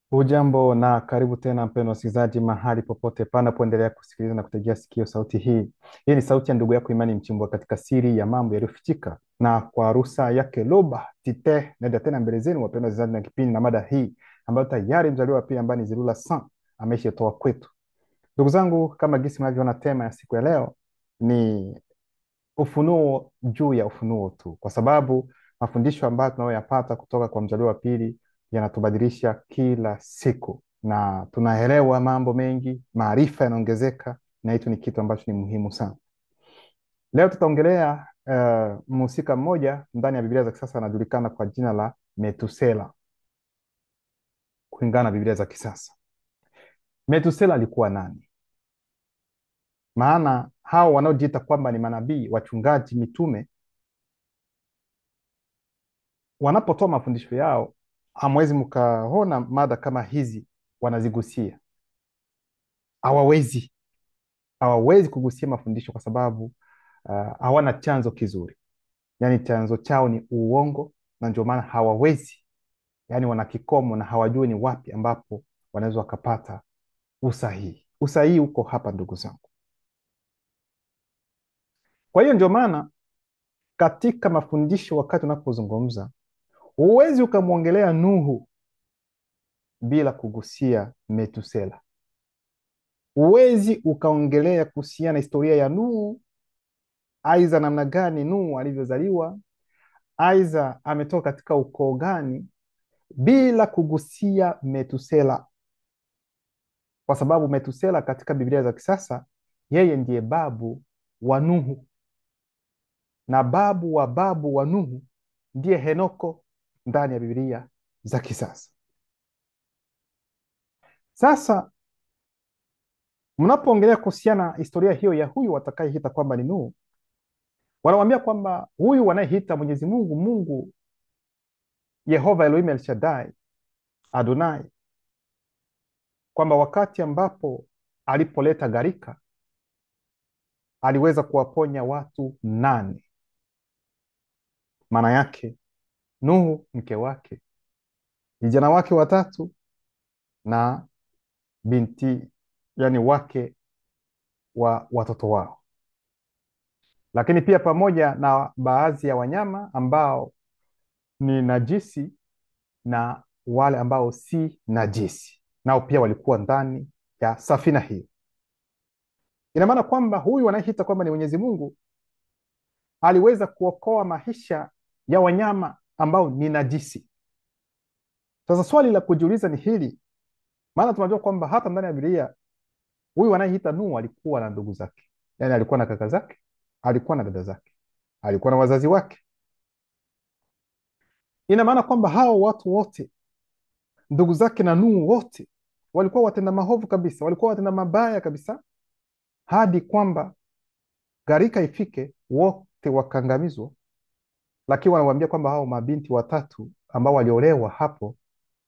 Hujambo na karibu tena mpendwa msikilizaji, mahali popote panapoendelea kusikiliza na kutegea sikio sauti hii. Hii ni sauti ya ndugu yako Imani Mchimbwa katika siri ya mambo yaliyofichika, na kwa ruhusa yake Loba Tite naenda tena mbele zenu wapendwa wasikilizaji, na kipindi na mada hii ambayo tayari mzaliwa wa pili ambaye ni Zilula San ameshatoa kwetu. Ndugu zangu, kama gisi mnavyoona, tema ya siku ya leo ni ufunuo juu ya ufunuo tu, kwa sababu mafundisho ambayo tunayoyapata kutoka kwa mzaliwa wa pili yanatubadilisha kila siku na tunaelewa mambo mengi, maarifa yanaongezeka, na hicho ni kitu ambacho ni muhimu sana. Leo tutaongelea mhusika mmoja ndani ya Biblia za kisasa, anajulikana kwa jina la Metusela kulingana na Biblia za kisasa. Metusela alikuwa nani? Maana hao wanaojiita kwamba ni manabii, wachungaji, mitume, wanapotoa mafundisho yao hamwezi mkaona mada kama hizi wanazigusia. Hawawezi kugusia mafundisho kwa sababu hawana chanzo kizuri, yaani chanzo chao ni uongo, na ndio maana hawawezi, yaani wana kikomo na hawajui ni wapi ambapo wanaweza wakapata usahihi. Usahihi uko hapa, ndugu zangu. Kwa hiyo ndio maana katika mafundisho, wakati unapozungumza, huwezi ukamwongelea Nuhu bila kugusia Metusela. Huwezi ukaongelea kuhusiana na historia ya Nuhu, aidha namna gani Nuhu alivyozaliwa, aidha ametoka katika ukoo gani, bila kugusia Metusela, kwa sababu Metusela katika Biblia za kisasa yeye ndiye babu wa Nuhu, na babu wa Nuhu ndiye Henoko ndani ya Biblia za kisasa. Sasa mnapoongelea kuhusiana historia hiyo ya huyu watakayeita kwamba ni Nuhu, wanawambia kwamba huyu wanayeita Mwenyezi Mungu, Mungu Yehova Elohim El Shaddai Adonai, kwamba wakati ambapo alipoleta gharika aliweza kuwaponya watu 8. Maana yake Nuhu, mke wake, vijana wake 3 na binti, yani wake wa watoto wao, lakini pia pamoja na baadhi ya wanyama ambao ni najisi na wale ambao si najisi, nao pia walikuwa ndani ya safina hiyo. Ina maana kwamba huyu anayeita kwamba ni Mwenyezi Mungu aliweza kuokoa maisha ya wanyama ambao ni najisi. Sasa swali la kujiuliza ni hili, maana tunajua kwamba hata ndani ya Biblia huyu anayeita Nuhu alikuwa na ndugu zake, yaani alikuwa na kaka zake, alikuwa na dada zake, alikuwa na wazazi wake. Ina maana kwamba hao watu wote, ndugu zake na Nuhu, wote walikuwa watenda maovu kabisa, walikuwa watenda mabaya kabisa, hadi kwamba gharika ifike wote wakaangamizwa. Lakini wanawaambia kwamba hao mabinti 3 ambao waliolewa hapo,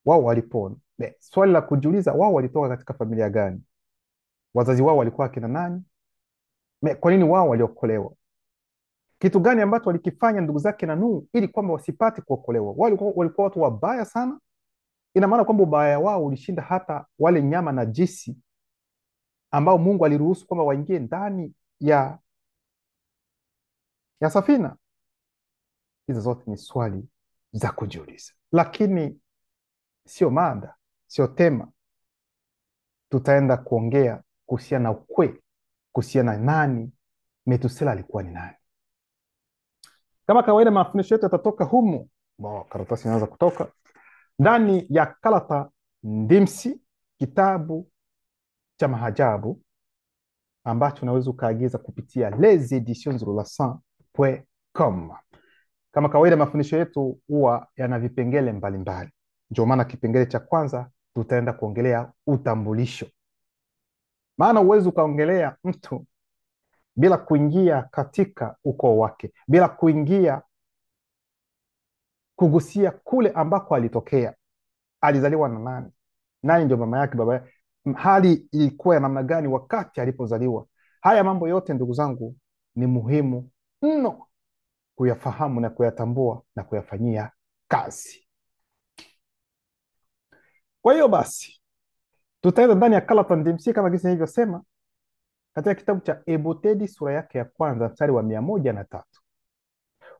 wao walipona. Swali la kujiuliza, wao walitoka katika familia gani? Wazazi wao walikuwa akina nani? Kwa nini wao waliokolewa? Kitu gani ambacho walikifanya ndugu zake na Nuhu ili kwamba wasipate kuokolewa? Walikuwa watu wabaya sana. Ina maana kwamba ubaya wao ulishinda hata wale nyama najisi ambao Mungu aliruhusu kwamba waingie ndani ya safina. Hizo zote ni swali za kujiuliza, lakini sio mada, sio tema. Tutaenda kuongea kuhusiana na ukweli, kuhusiana na nani Metusela alikuwa ni nani. Kama kawaida, mafundisho yetu yatatoka humu. Karatasi inaanza kutoka ndani ya Kalata Ndimsi, kitabu cha mahajabu ambacho unaweza ukaagiza kupitia leseditionzrulasan.com. Kama kawaida, mafundisho yetu huwa yana vipengele mbalimbali. Ndio maana kipengele cha kwanza tutaenda kuongelea utambulisho, maana uwezi ukaongelea mtu bila kuingia katika ukoo wake, bila kuingia kugusia kule ambako alitokea, alizaliwa na nani, nani ndio mama yake, baba yake, hali ilikuwa ya namna gani wakati alipozaliwa. Haya mambo yote, ndugu zangu, ni muhimu mno kuyafahamu na kuyatambua na kuyafanyia kazi. Kwa hiyo basi tutaenda ndani ya Carlton DMC kama jinsi nilivyosema katika kitabu cha Ebotedi sura yake ya kwanza mstari wa 103.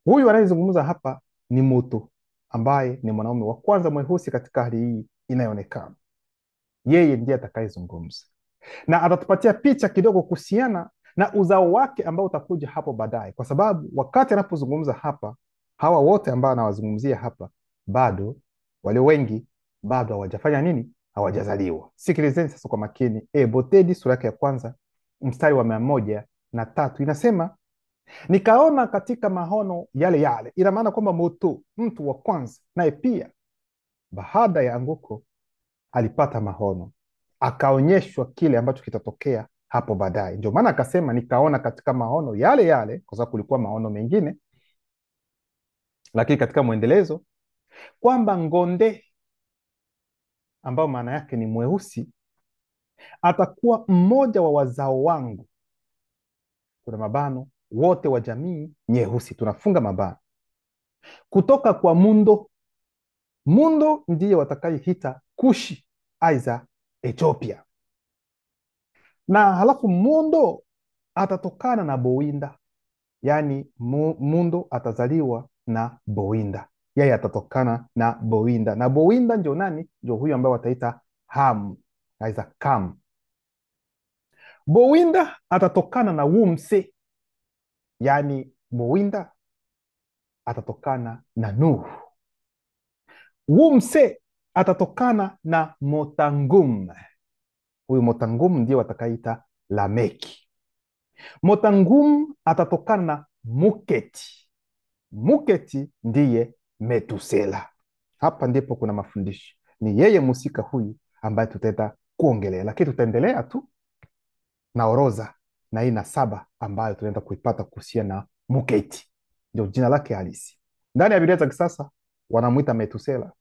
Huyu anayezungumza hapa ni Moto ambaye ni mwanaume wa kwanza mweusi katika hali hii inayoonekana. Yeye ndiye atakayezungumza na atatupatia picha kidogo kuhusiana na uzao wake ambao utakuja hapo baadaye, kwa sababu wakati anapozungumza hapa, hawa wote ambao anawazungumzia hapa bado, walio wengi bado hawajafanya nini? Hawajazaliwa. Sikilizeni sasa kwa makini. Ebotedi sura yake ya kwanza mstari wa 103 inasema, nikaona katika maono yale yale. Ina maana kwamba Moto, mtu wa kwanza, naye pia baada ya anguko alipata maono, akaonyeshwa kile ambacho kitatokea hapo baadaye. Ndio maana akasema nikaona katika maono yale yale, kwa sababu kulikuwa maono mengine, lakini katika mwendelezo kwamba ngonde, ambao maana yake ni mweusi, atakuwa mmoja wa wazao wangu, kuna mabano, wote wa jamii nyeusi, tunafunga mabano, kutoka kwa Mundo. Mundo ndiye watakayeita Kushi aiza Ethiopia, na halafu Mundo atatokana na Bowinda, yaani Mundo atazaliwa na Bowinda, yeye atatokana na Bowinda, na Bowinda ndio nani? Ndio huyu ambaye wataita Ham aiza Kam. Bowinda atatokana na Wumse, yaani Bowinda atatokana na Nuhu. Wumse atatokana na Motangum, huyu Motangum ndiye watakaita Lameki. Motangum atatokana na Muketi. Muketi ndiye Metusela. Hapa ndipo kuna mafundisho, ni yeye musika huyu ambaye tutaenda kuongelea, lakini tutaendelea tu na orodha na hii nasaba ambayo tunaenda kuipata kuhusiana na Muketi, ndio jina lake halisi. Ndani ya Biblia za kisasa wanamwita Metusela,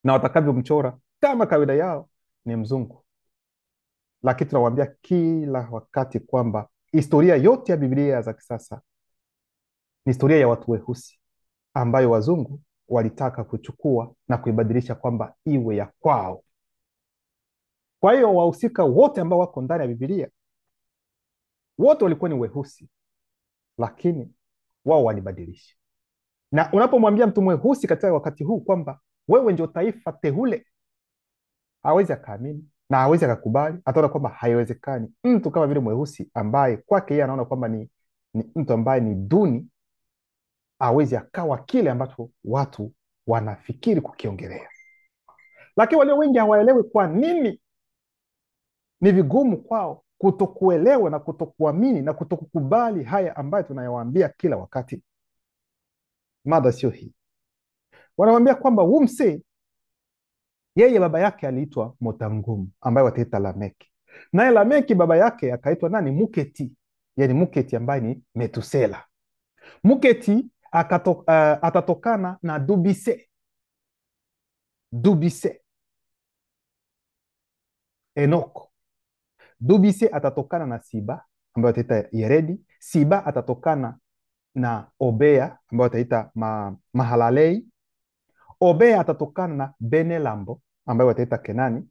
na watakavyomchora kama kawaida yao ni mzungu, lakini tunawaambia kila wakati kwamba historia yote ya Biblia za kisasa ni historia ya watu weusi ambayo wazungu walitaka kuchukua na kuibadilisha kwamba iwe ya kwao. Kwa hiyo wahusika wote ambao wako ndani ya Biblia wote walikuwa ni weusi, lakini wao walibadilisha. Na unapomwambia mtu mweusi katika wakati huu kwamba wewe ndio taifa teule, hawezi akaamini na hawezi akakubali, ataona kwamba haiwezekani mtu kama vile mweusi ambaye kwake yeye anaona kwamba ni mtu ambaye ni duni, hawezi akawa kile ambacho watu wanafikiri kukiongelea. Lakini walio wengi hawaelewi kwa nini ni vigumu kwao kutokuelewa na kutokuamini na kutokukubali haya ambayo tunayawaambia kila wakati. Mada sio hii. Wanawambia kwamba Wumse, yeye baba yake aliitwa Motangum ambaye wataita Lameki, naye Lameki baba yake akaitwa nani? Muketi, yani Muketi ambaye ni Metusela. Muketi atatokana na Dubise. Dubise Enoko. Dubise atatokana na Siba ambayo wataita Yeredi. Siba atatokana na Obea ambayo wataita Mahalalei. Obea atatokana na Benelambo ambayo wataita Kenani.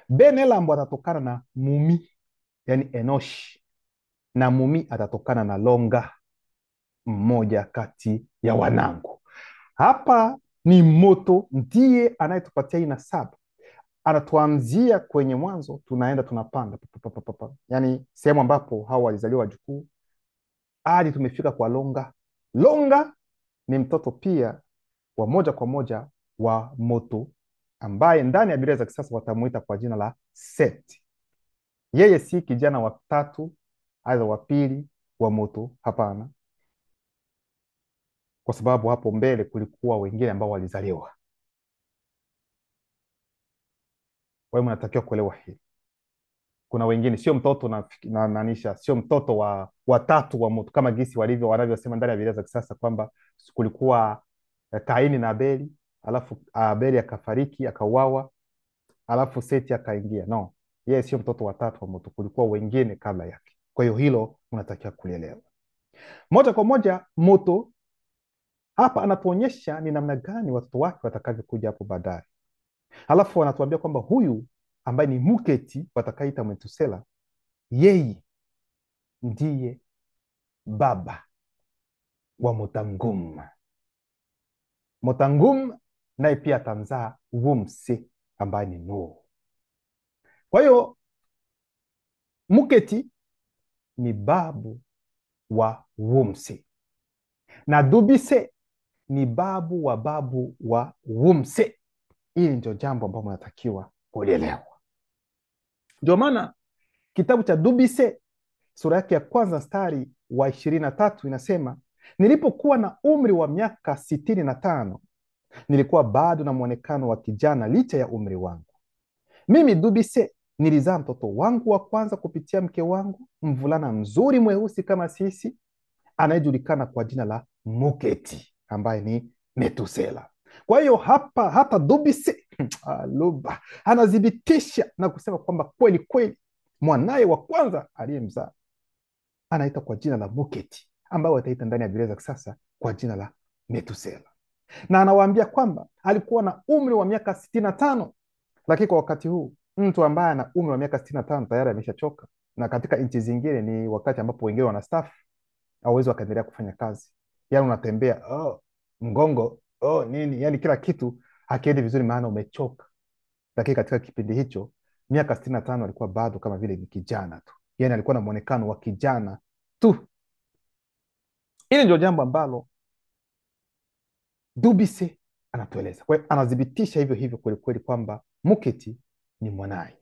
Benelambo atatokana na Mumi, yani Enoshi, na Mumi atatokana na Longa, mmoja kati ya wanangu. Hapa ni Moto ndiye anayetupatia hii nasaba, anatuanzia kwenye mwanzo, tunaenda tunapanda, yani sehemu ambapo hao walizaliwa wajukuu, hadi tumefika kwa Longa. Longa ni mtoto pia wa moja kwa moja wa Moto, ambaye ndani ya Biblia za kisasa watamuita kwa jina la Seti. Yeye si kijana wa tatu aidha wa pili wa Moto, hapana, kwa sababu hapo mbele kulikuwa wengine ambao walizaliwa. Wewe mnatakiwa kuelewa hili. Kuna wengine sio mtoto naanisha sio mtoto wa tatu wa Moto kama gisi wanavyosema ndani ya Biblia za kisasa kwamba kulikuwa Kaini na Abeli, alafu Abeli akafariki akauawa, alafu Seti akaingia. No, yeye sio mtoto wa tatu wa Moto, kulikuwa wengine kabla yake. Kwa hiyo hilo unatakiwa kulielewa. Moja kwa moja Moto hapa anatuonyesha ni namna gani watoto wake watakavyokuja hapo baadaye. Halafu wanatuambia kwamba huyu ambaye ni Muketi watakaita Metusela, yeye ndiye baba wa Motangum. Motangum naye pia atamzaa Wumse ambaye ni Nuhu. Kwa hiyo Muketi ni babu wa Wumse na Dubise ni babu wa Wumse. Hili ndio jambo ambalo mnatakiwa kulielewa. Ndio maana kitabu cha Dubise sura yake ya kwanza mstari wa 23 inasema, nilipokuwa na umri wa miaka 65 nilikuwa bado na mwonekano wa kijana licha ya umri wangu. Mimi Dubise nilizaa mtoto wangu wa kwanza kupitia mke wangu, mvulana mzuri mweusi kama sisi, anayejulikana kwa jina la Muketi ambaye ni Metusela. Kwa hiyo hata Dubise Luba anathibitisha na kusema kwamba kweli kweli mwanaye wa kwanza aliyemzaa anaitwa kwa jina la Muketi, ambayo wataita ndani ya Biblia za kisasa kwa jina la Metusela, na anawaambia kwamba alikuwa na umri wa miaka 65. Lakini kwa wakati huu mtu ambaye ana umri wa miaka 65 tayari ameshachoka, na katika nchi zingine ni wakati ambapo wengine wanastaafu, hauwezi wakaendelea kufanya kazi. Yani unatembea mgongo nini, yani kila kitu hakiendi vizuri, maana umechoka. Lakini katika kipindi hicho miaka 65 alikuwa bado kama vile ni kijana tu, yani alikuwa na mwonekano wa kijana tu. Hili ndio jambo ambalo Dubise anatueleza. Kwa hiyo anathibitisha hivyo hivyo kweli kweli kwamba Muketi ni mwanaye.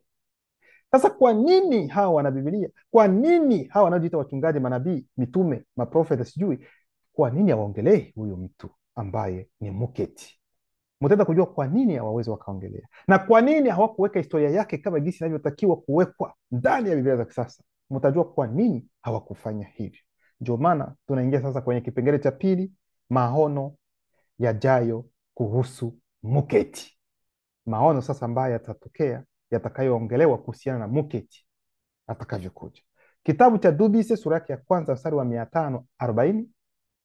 Sasa kwa nini hawa wana Biblia, kwa nini hawa wanaojiita wachungaji, manabii, mitume, maprofeta, sijui kwa nini hawaongelei huyu mtu ambaye ni Muketi? Mtaenda kujua kwa nini hawawezi wakaongelea, na kwa nini hawakuweka historia yake kama jinsi inavyotakiwa kuwekwa ndani ya Biblia za kisasa. Mtajua kwa nini hawakufanya hivyo. Ndio maana tunaingia sasa kwenye kipengele cha pili, maono yajayo kuhusu Muketi. Maono sasa ambayo yatatokea, yatakayoongelewa kuhusiana na Muketi atakavyokuja. Kitabu cha Dubise sura yake ya kwanza mstari wa 540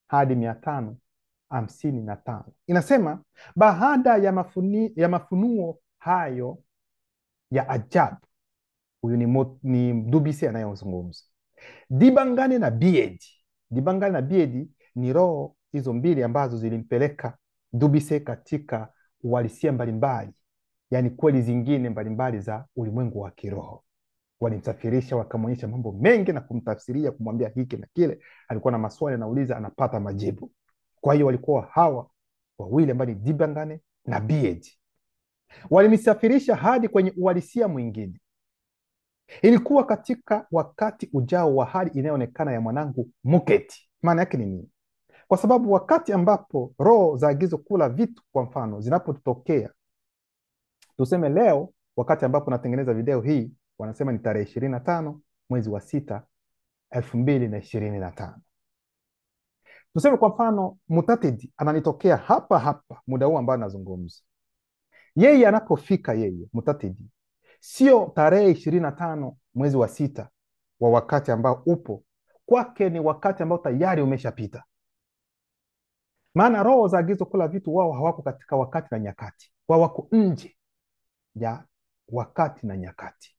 hadi 555 inasema, baada ya mafunuo hayo ya ajabu, huyu ni Dubise anayezungumza, Dibangane na Biedi. Dibangane na Biedi ni roho hizo mbili ambazo zilimpeleka Dubise katika uhalisia mbalimbali, yani kweli zingine mbalimbali za ulimwengu wa kiroho. Walimsafirisha, wakamwonyesha mambo mengi na kumtafsiria, kumwambia hiki na kile. Alikuwa na maswali anauliza, anapata majibu. Kwa hiyo walikuwa hawa wawili ambao ni Dibangane na Biedi, walinisafirisha hadi kwenye uhalisia mwingine. Ilikuwa katika wakati ujao wa hali inayoonekana ya mwanangu Muketi. Maana yake ni nini? Kwa sababu wakati ambapo roho za agizo kula vitu, kwa mfano, zinapotokea, tuseme leo, wakati ambapo natengeneza video hii, wanasema ni tarehe 25 mwezi wa 6 2025. Tuseme kwa mfano Mutatedi ananitokea hapa muda huu ambao nazungumza. Yeye anapofika, yeye Mutatedi, sio tarehe 25 mwezi wa 6 wa wakati ambao upo kwake, ni wakati ambao tayari umeshapita. Maana roho za agizo kula vitu, wao hawako katika wakati na nyakati, wao wako nje ya wakati na nyakati.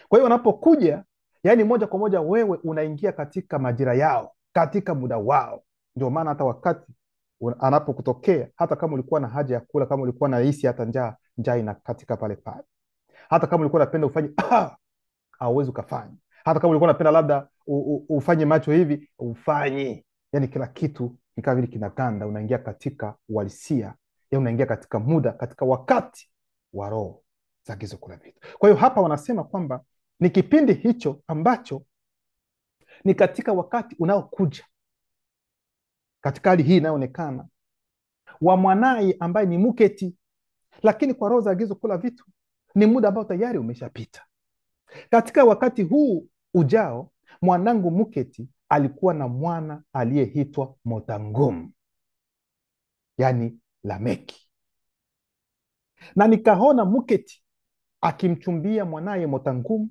Kwa hiyo wanapokuja, yani moja kwa moja wewe unaingia katika majira yao, katika muda wao. Ndio maana hata wakati anapokutokea, hata kama ulikuwa na haja ya kula, kama ulikuwa na hisi hata njaa inakatika pale pale. Hata kama ulikuwa unapenda ufanye hauwezi ukafanya. Hata kama ulikuwa unapenda labda ufanye macho hivi, ufanye. Yani kila kitu ni kama vile kinaganda, unaingia katika uhalisia, unaingia katika muda, katika wakati wa roho za agizo kula vitu. Kwa hiyo hapa wanasema kwamba ni kipindi hicho ambacho ni katika wakati unaokuja, katika hali hii inayoonekana wa mwanaye ambaye ni Muketi, lakini kwa roho za agizo kula vitu ni muda ambao tayari umeshapita. Katika wakati huu ujao, mwanangu Muketi alikuwa na mwana aliyeitwa Motangum, yani Lameki, na nikaona Muketi akimchumbia mwanaye Motangum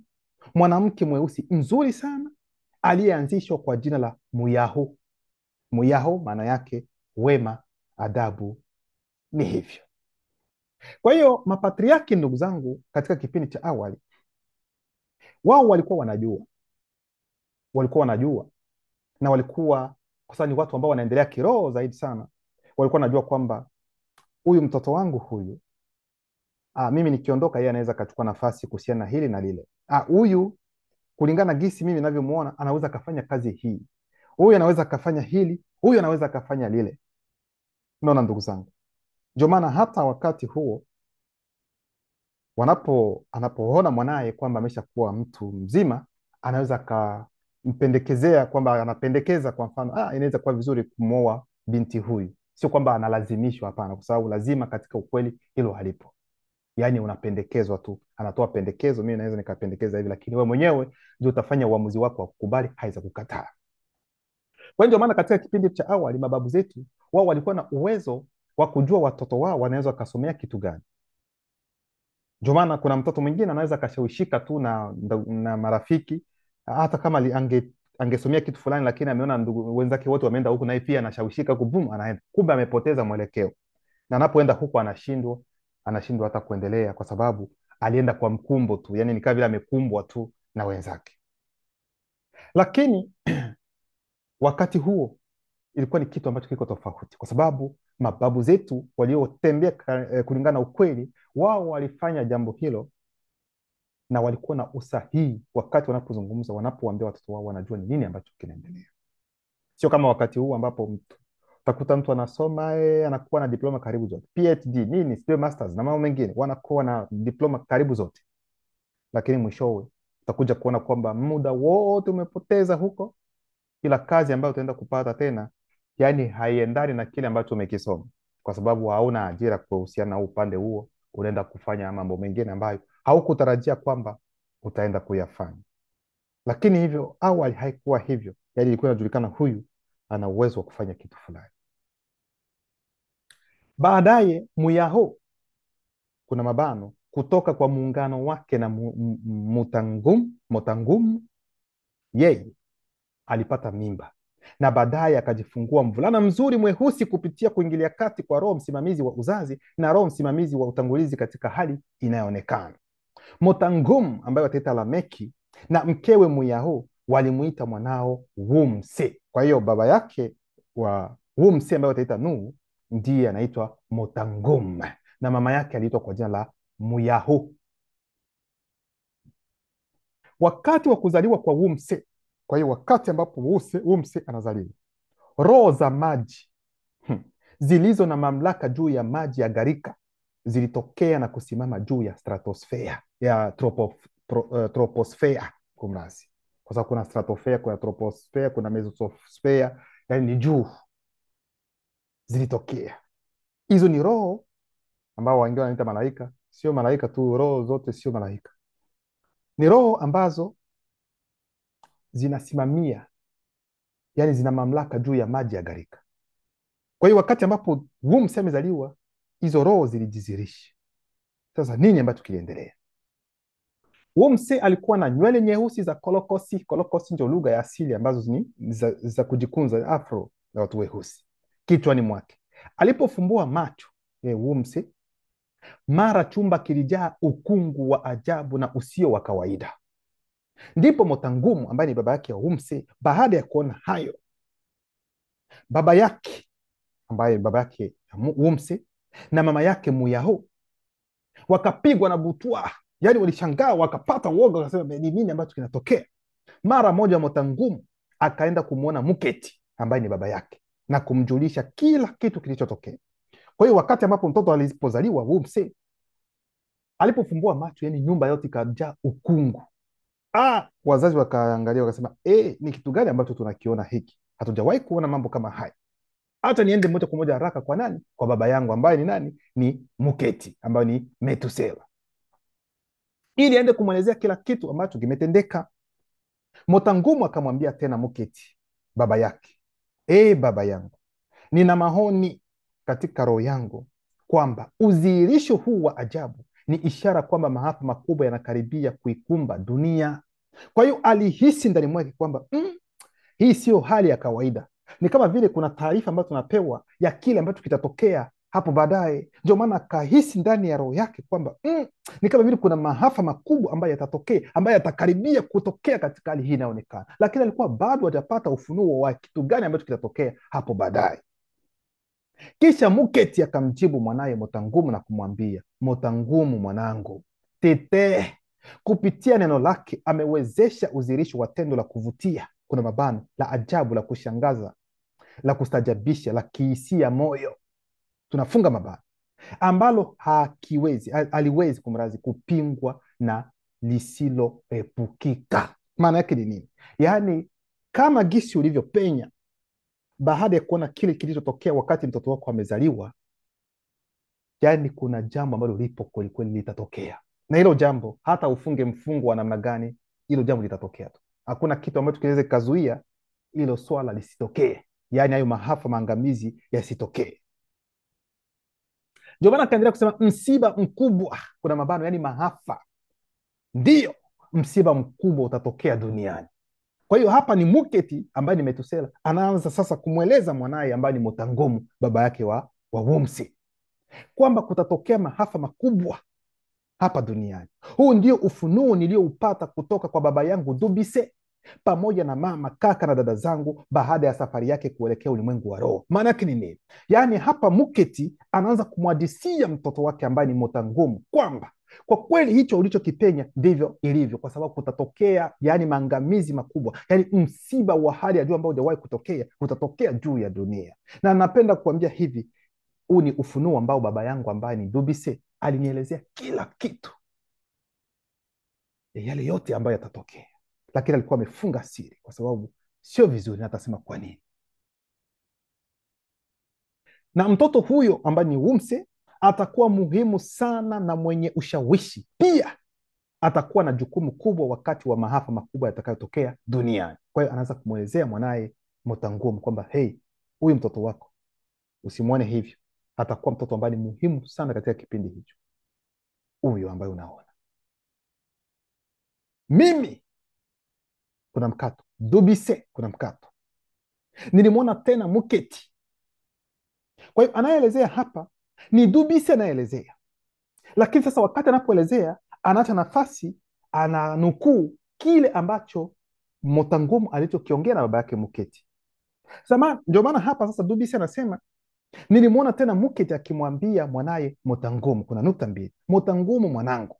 mwanamke mweusi mzuri sana aliyeanzishwa kwa jina la Muyahu. Muyahu maana yake wema, adabu, ni hivyo. Kwa hiyo mapatriaki, ndugu zangu, katika kipindi cha awali, wao walikuwa wanajua na walikuwa, kwa sababu ni watu ambao wanaendelea kiroho zaidi sana, walikuwa wanajua kwamba huyu mtoto wangu huyu, mimi nikiondoka, yeye anaweza akachukua nafasi kuhusiana na hili na lile. Huyu kulingana na gisi mimi ninavyomuona, anaweza akafanya kazi hii, huyu anaweza akafanya hili, huyu anaweza akafanya lile. Unaona ndugu zangu, ndio maana hata wakati huo anapoona mwanaye kwamba ameshakuwa mtu mzima, anaweza akampendekezea kwamba anapendekeza, kwa mfano, inaweza kuwa vizuri kumwoa binti huyu. Sio kwamba analazimishwa, hapana, kwa sababu lazima katika ukweli hilo halipo. Yaani unapendekezwa tu, anatoa pendekezo, mimi naweza nikapendekeza hivi, lakini wewe mwenyewe ndio utafanya uamuzi wako wa kukubali, haiza kukataa. Kwa hiyo ndio maana katika kipindi cha awali mababu zetu wao walikuwa na uwezo wa kujua watoto wao wanaweza wakasomea kitu gani. Ndio maana kuna mtoto mwingine anaweza akashawishika tu na marafiki, hata kama angesomea kitu fulani, lakini ameona ndugu wenzake wote wameenda huku, naye pia anashawishika huku, boom, anaenda. Kumbe amepoteza mwelekeo, na anapoenda huku anashindwa hata kuendelea, kwa sababu alienda kwa mkumbo tu, yani ni kama vile amekumbwa tu na wenzake. Lakini wakati huo ilikuwa ni kitu ambacho kiko tofauti, kwa sababu mababu zetu waliotembea kulingana na ukweli, wao walifanya jambo hilo na walikuwa na usahihi wakati wanapozungumza, wanapowaambia watoto wao, wanajua ni nini ambacho kinaendelea. Sio kama wakati huu ambapo utakuta mtu anasoma anakuwa na diploma karibu zote, PhD nini, sio masters na mambo mengine, wanakuwa na diploma karibu zote, lakini mwishowe utakuja kuona kwamba muda wote umepoteza huko, ila kazi ambayo utaenda kupata tena, yani haiendani na kile ambacho umekisoma, kwa sababu hauna ajira kuhusiana na upande huo. Unaenda kufanya mambo mengine ambayo haukutarajia kwamba utaenda kuyafanya. Lakini hivyo awali haikuwa hivyo, yani ilikuwa inajulikana huyu ana uwezo wa kufanya kitu fulani. Baadaye Muyaho, kuna mabano, kutoka kwa muungano wake na Motangum, yeye alipata mimba na baadaye akajifungua mvulana mzuri mweusi kupitia kuingilia kati kwa roho msimamizi wa uzazi na roho msimamizi wa utangulizi katika hali inayoonekana. Motangum ambaye wataita Lameki na mkewe Muyaho walimuita mwanao Wumse. Kwa hiyo baba yake wa Wumse ambaye wataita Nuhu ndiye anaitwa Motangum na mama yake aliitwa kwa jina la Muyaho. Wakati wa kuzaliwa kwa Wumse, kwa hiyo wakati ambapo Wumse anazaliwa, roho za maji zilizo na mamlaka juu ya maji ya gharika zilitokea na kusimama juu ya stratosfea ya troposfea, kumrasi, kwa sababu kuna stratosfea, kuna troposfea, kuna mesosfea, yani ni juu. Zilitokea hizo, ni roho ambao wengine wanaita malaika. Sio malaika tu, roho zote sio malaika, ni roho ambazo zinasimamia, yani zina mamlaka juu ya maji ya gharika. Kwa hiyo wakati ambapo Wumse amezaliwa, hizo roho zilijizirisha. Sasa nini ambacho kiliendelea? Wumse alikuwa na nywele nyeusi za kolokosi. Kolokosi ndio lugha ya asili ambazo ni za kujikunza, afro ya watu weusi, kichwani mwake. Alipofumbua macho Wumse, mara chumba kilijaa ukungu wa ajabu na usio wa kawaida. Ndipo Motangumu ambaye ni baba yake wa Wumse, baada ya kuona hayo, baba yake ambaye baba yake Wumse na mama yake Muyaho wakapigwa na butwa, yani walishangaa, wakapata uoga, wakasema ni nini ambacho kinatokea? Mara moja Motangumu akaenda kumwona Muketi ambaye ni baba yake na kumjulisha kila kitu kilichotokea. Kwa hiyo wakati ambapo mtoto alipozaliwa, Wumse alipofumbua macho, yani nyumba yote ikajaa ukungu. Wazazi wakaangalia, wakasema ni kitu gani ambacho tunakiona hiki? Hatujawahi kuona mambo kama haya. Hata niende moja kwa moja haraka kwa nani? Kwa baba yangu ambaye ni nani? Ni Muketi ambaye ni Metusela, ili aende kumwelezea kila kitu ambacho kimetendeka. Motangumu akamwambia tena Muketi baba yake, baba yangu, nina maoni katika roho yangu kwamba udhihirisho huu wa ajabu ni ishara kwamba maafa makubwa yanakaribia kuikumba dunia. Kwa hiyo alihisi ndani mwake kwamba hii sio hali ya kawaida. Ni kama vile kuna taarifa ambayo tunapewa ya kile ambacho kitatokea hapo baadaye. Ndio maana akahisi ndani ya roho yake kwamba ni kama vile kuna maafa makubwa ambayo yatatokea, ambayo yatakaribia kutokea katika hali hii inayoonekana, lakini alikuwa bado hajapata ufunuo wa kitu gani ambacho kitatokea hapo baadaye. Kisha Muketi akamjibu mwanaye Motangumu na kumwambia, Motangumu mwanangu, Tetee kupitia neno lake amewezesha uzirisho wa tendo la kuvutia, kuna mabano, la ajabu, la kushangaza, la kustajabisha, la kihisia moyo, tunafunga mabano, ambalo haliwezi kumrazi kupingwa na lisiloepukika. Maana yake ni nini? Yaani, kama gisi ulivyopenya baada ya kuona kile kilichotokea wakati mtoto wako amezaliwa, yaani kuna jambo ambalo lipo kwelikweli litatokea, na hilo jambo hata ufunge mfungo wa namna gani, hilo jambo litatokea tu. Hakuna kitu ambacho kinaweza kikazuia hilo swala lisitokee, yaani hayo maafa maangamizi yasitokee. Ndio maana akaendelea kusema msiba mkubwa, kuna mabano, yaani maafa, ndiyo msiba mkubwa utatokea duniani. Kwa hiyo hapa ni Muketi ambaye ni Metusela anaanza sasa kumweleza mwanaye ambaye ni Motangumu, baba yake wa Wumsi, kwamba kutatokea maafa makubwa hapa duniani. Huu ndio ufunuo nilioupata kutoka kwa baba yangu Dubise pamoja na mama, kaka na dada zangu baada ya safari yake kuelekea ulimwengu wa roho. Maana yake ni nini? Yaani hapa Muketi anaanza kumwadisia mtoto wake ambaye ni Motangumu kwamba kwa kweli hicho ulichokipenya ndivyo ilivyo, kwa sababu kutatokea yaani maangamizi makubwa, yaani msiba wa hali ya juu ambao hujawahi kutokea utatokea juu ya dunia. Na napenda kuambia hivi, huu ni ufunuo ambao baba yangu ambaye ni Dubise alinielezea kila kitu, yale yote ambayo yatatokea, lakini alikuwa amefunga siri kwa sababu sio vizuri, na atasema kwa nini. Na mtoto huyo ambaye ni Wumse atakuwa muhimu sana na mwenye ushawishi pia, atakuwa na jukumu kubwa wakati wa maafa makubwa yatakayotokea duniani. Kwa hiyo anaanza kumwelezea mwanaye Motangumu kwamba hei, huyu mtoto wako usimwone hivyo, atakuwa mtoto ambaye ni muhimu sana katika kipindi hicho, huyo ambaye unaona. Mimi kuna mkato, Dubise kuna mkato, nilimwona tena Muketi. Kwa hiyo anayeelezea hapa ni Dubise anayeelezea, lakini sasa wakati anapoelezea anaacha nafasi, ananukuu kile ambacho Motangumu alichokiongea na baba yake Muketi. Ndio maana hapa sasa Dubise anasema nilimwona tena Muketi akimwambia mwanaye Motangumu, kuna nukta mbili, Motangumu mwanangu,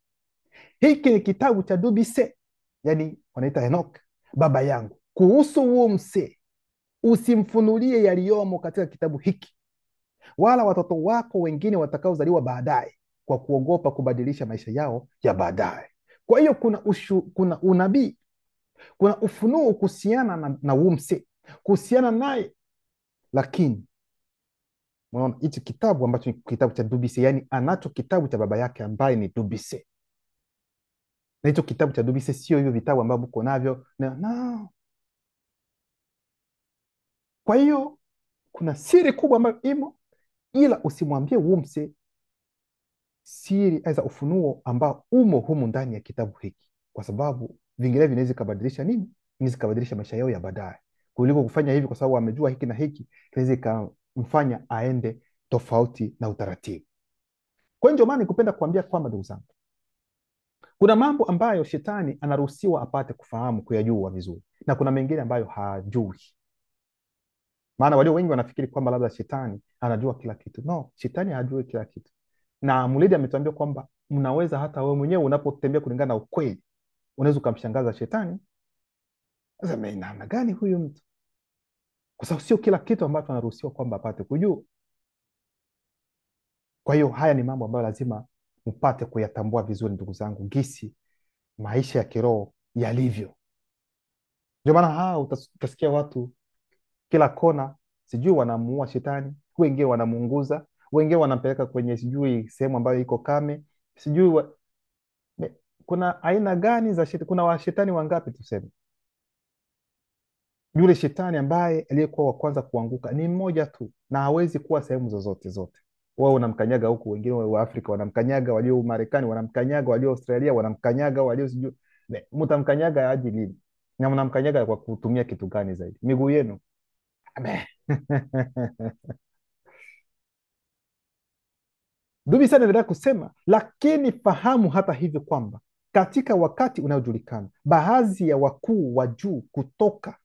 hiki ni kitabu cha Dubise, yani wanaita Henok baba yangu, kuhusu Wumse usimfunulie yaliyomo katika kitabu hiki, wala watoto wako wengine watakaozaliwa baadaye, kwa kuogopa kubadilisha maisha yao ya baadaye. Kwa hiyo kuna unabii, kuna ufunuo kuhusiana na Wumse, kuhusiana naye, lakini unaona hichi kitabu ambacho ni kitabu cha Dubise, yani anacho kitabu cha baba yake ambaye ni Dubise, na hicho kitabu cha Dubise sio hivyo vitabu ambavyo uko navyo no. Kwa hiyo kuna siri kubwa ambayo imo, ila usimwambie Wumse siri za ufunuo ambao umo humu ndani ya kitabu hiki, kwa sababu vinginevyo vinaweza kubadilisha nini, vinaweza kubadilisha maisha yao ya baadaye, kuliko kufanya hivi kwa sababu amejua hiki na hiki kinaweza kumfanya aende tofauti na utaratibu. Kwa hiyo ndio maana nikupenda kuambia kwamba, ndugu zangu, kuna mambo ambayo shetani anaruhusiwa apate kufahamu, kuyajua vizuri, na kuna mengine ambayo hajui. Maana walio wengi wanafikiri kwamba labda shetani anajua kila kitu. No, shetani hajui kila kitu, na Mulidi ametuambia kwamba mnaweza hata wewe mwenyewe unapotembea kulingana na ukweli unaweza ukamshangaza shetani. Sasa namna gani huyu mtu? Kwa sababu sio kila kitu ambacho anaruhusiwa kwamba apate kujua. Kwa hiyo haya ni mambo ambayo lazima mpate kuyatambua vizuri, ndugu zangu, gisi maisha ya kiroho yalivyo. Ndio maana utasikia watu kila kona, sijui wanamuua shetani, wengine wanamuunguza, wengine wanampeleka kwenye sijui sehemu ambayo iko kame, sijui kuna aina gani za shetani? Kuna washetani wangapi? Tuseme yule shetani ambaye aliyekuwa wa kwanza kuanguka ni mmoja tu, na hawezi kuwa sehemu zote. Wao unamkanyaga huku, wengine wa Afrika wanamkanyaga, walio Marekani wanamkanyaga, walio Australia wanamkanyaga, walio sijui, mtamkanyaga aje lini? Na mnamkanyaga kwa kutumia kitu gani zaidi? Miguu yenu. Dubisa anaendelea kusema, lakini fahamu hata hivyo kwamba katika wakati unaojulikana baadhi ya wakuu wa juu kutoka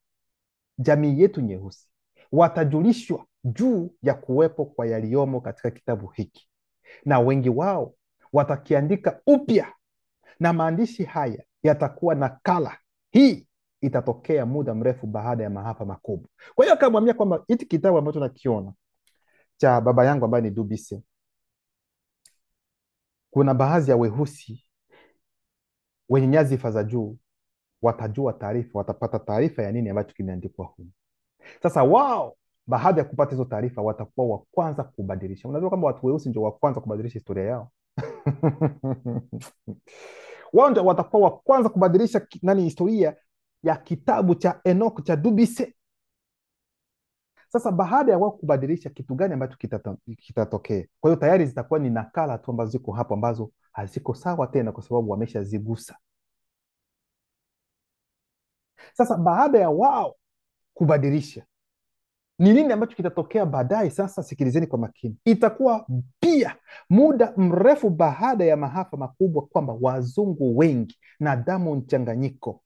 jamii yetu nyeusi watajulishwa juu ya kuwepo kwa yaliyomo katika kitabu hiki, na wengi wao watakiandika upya, na maandishi haya yatakuwa nakala. Hii itatokea muda mrefu baada ya maafa makubwa. Kwa hiyo akamwambia kwamba hiki kitabu ambacho nakiona cha baba yangu ambaye ni Dubise, kuna baadhi ya weusi wenye nyadhifa za juu watajua taarifa, watapata taarifa ya nini ambacho kimeandikwa humu. Sasa wao baada ya kupata hizo taarifa watakuwa wa kwanza kubadilisha. Unajua kwamba watu weusi ndio wa kwanza kubadilisha historia yao. Wao ndio watakuwa wa kwanza kubadilisha historia ya kitabu cha Enoch cha Dubise. Sasa baada ya wao kubadilisha, kitu gani ambacho kitatokea? Kwa hiyo tayari zitakuwa ni nakala tu ambazo ziko hapo, ambazo haziko sawa tena kwa sababu wameshazigusa. Sasa baada ya wao kubadilisha, ni nini ambacho kitatokea baadaye? Sasa sikilizeni kwa makini. Itakuwa pia muda mrefu baada ya maafa makubwa kwamba wazungu wengi na damu mchanganyiko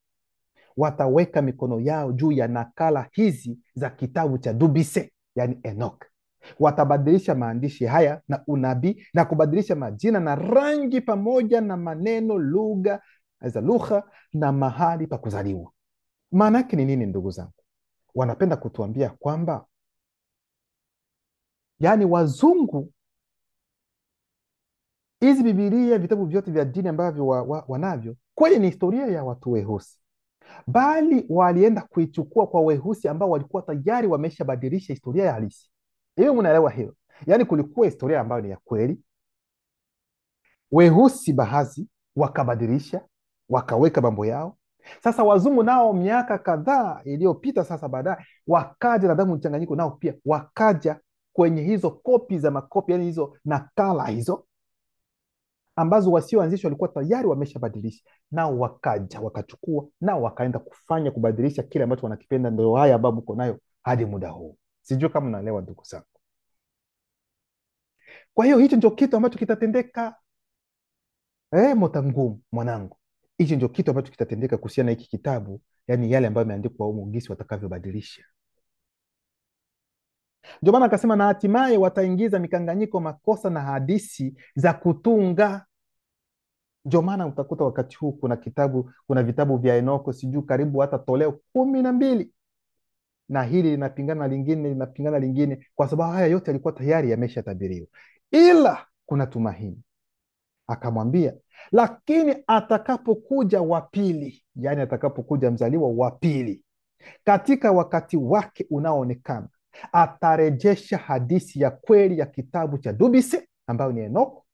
wataweka mikono yao juu ya nakala hizi za kitabu cha Dubise, yani Enoch. Watabadilisha maandishi haya na unabii na kubadilisha majina na rangi pamoja na maneno, lugha na mahali pa kuzaliwa. Maana yake ni nini, ndugu zangu? Wanapenda kutuambia kwamba yani wazungu, hizi Bibilia, vitabu vyote vya dini ambavyo wanavyo kweli ni historia ya watu weusi, bali walienda kuichukua kwa weusi ambao walikuwa tayari wameshabadilisha historia ya halisi. Hiyo mnaelewa hilo? Yani kulikuwa historia ambayo ni ya kweli, weusi baadhi wakabadilisha, wakaweka mambo yao. Sasa wazungu nao miaka kadhaa iliyopita sasa baadaye wakaja na damu mchanganyiko, nao pia wakaja kwenye hizo kopi za makopi, yani hizo nakala hizo ambazo wasioanzishwa walikuwa tayari wameshabadilisha, nao wakaja wakachukua, nao wakaenda kufanya kubadilisha kile ambacho wanakipenda. Ndio haya ambayo mko nayo hadi muda huu. Sijui kama unaelewa ndugu zangu. Kwa hiyo hicho ndio kitu ambacho kitatendeka. Motangumu mwanangu, hicho ndio kitu ambacho kitatendeka kuhusiana na hiki kitabu, yani yale ambayo yameandikwa humu, gisi watakavyobadilisha. Ndio maana akasema, na hatimaye wataingiza mikanganyiko, makosa na hadithi za kutunga. Ndio maana utakuta wakati huu kuna vitabu vya Enoko sijui karibu hata toleo 12, na hili linapingana na lingine, linapingana lingine, kwa sababu haya yote yalikuwa tayari yameshatabiriwa, ila kuna tumaini. Akamwambia, lakini atakapokuja wa pili, yani atakapokuja mzaliwa wa pili katika wakati wake unaoonekana, atarejesha hadithi ya kweli ya kitabu cha Dubise ambayo ni Enoko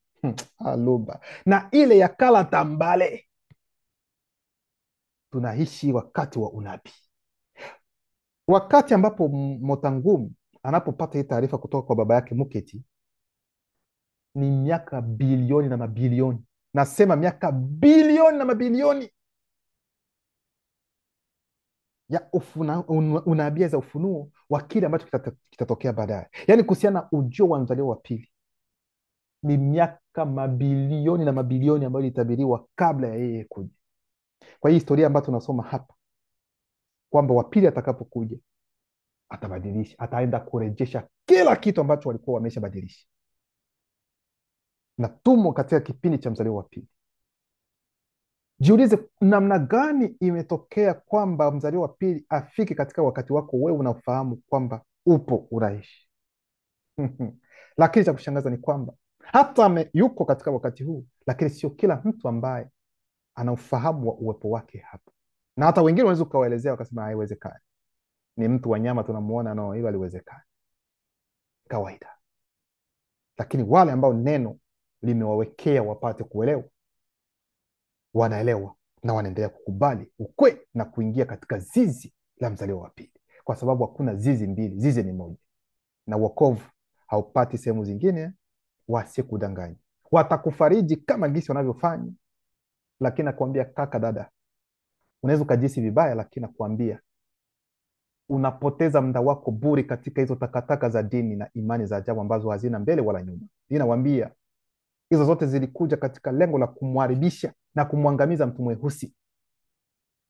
aluba na ile ya kala tambale. Tunaishi wakati wa unabii, wakati ambapo Motangumu anapopata hii taarifa kutoka kwa baba yake Muketi, ni miaka bilioni na mabilioni. Nasema miaka bilioni na mabilioni ya unabii za ufunuo wa kile ambacho kitatokea baadaye, yaani kuhusiana na ujio wa mzaliwa wa pili. Ni miaka mabilioni na mabilioni ambayo ilitabiriwa kabla ya yeye kuja. Kwa hii historia ambayo tunasoma hapa kwamba wa pili atakapokuja atabadilisha, ataenda kurejesha kila kitu ambacho walikuwa wameshabadilisha, na tumo katika kipindi cha mzaliwa wa pili. Jiulize namna gani imetokea kwamba mzaliwa wa pili afike katika wakati wako wewe unafahamu kwamba upo unaishi. Lakini cha kushangaza ni kwamba hata yuko katika wakati huu, lakini sio kila mtu ambaye ana ufahamu wa uwepo wake hapa. Na hata wengine wanaweza ukawaelezea wakasema haiwezekani, ni mtu wa nyama tunamuona, no, hilo haliwezekani, kawaida. Lakini wale ambao neno limewawekea wapate kuelewa, wanaelewa na wanaendelea kukubali ukweli na kuingia katika zizi la mzaliwa wa pili, kwa sababu hakuna zizi mbili, zizi ni moja, na wokovu haupati sehemu zingine. Wasikudanganya, watakufariji kama gisi wanavyofanya, lakini nakwambia kaka, dada, unaweza ukajisi vibaya, lakini nakwambia unapoteza muda wako bure katika hizo takataka za dini na imani za ajabu ambazo hazina mbele wala nyuma. Ninawambia Hizo zote zilikuja katika lengo la kumharibisha na kumwangamiza mtu mweusi.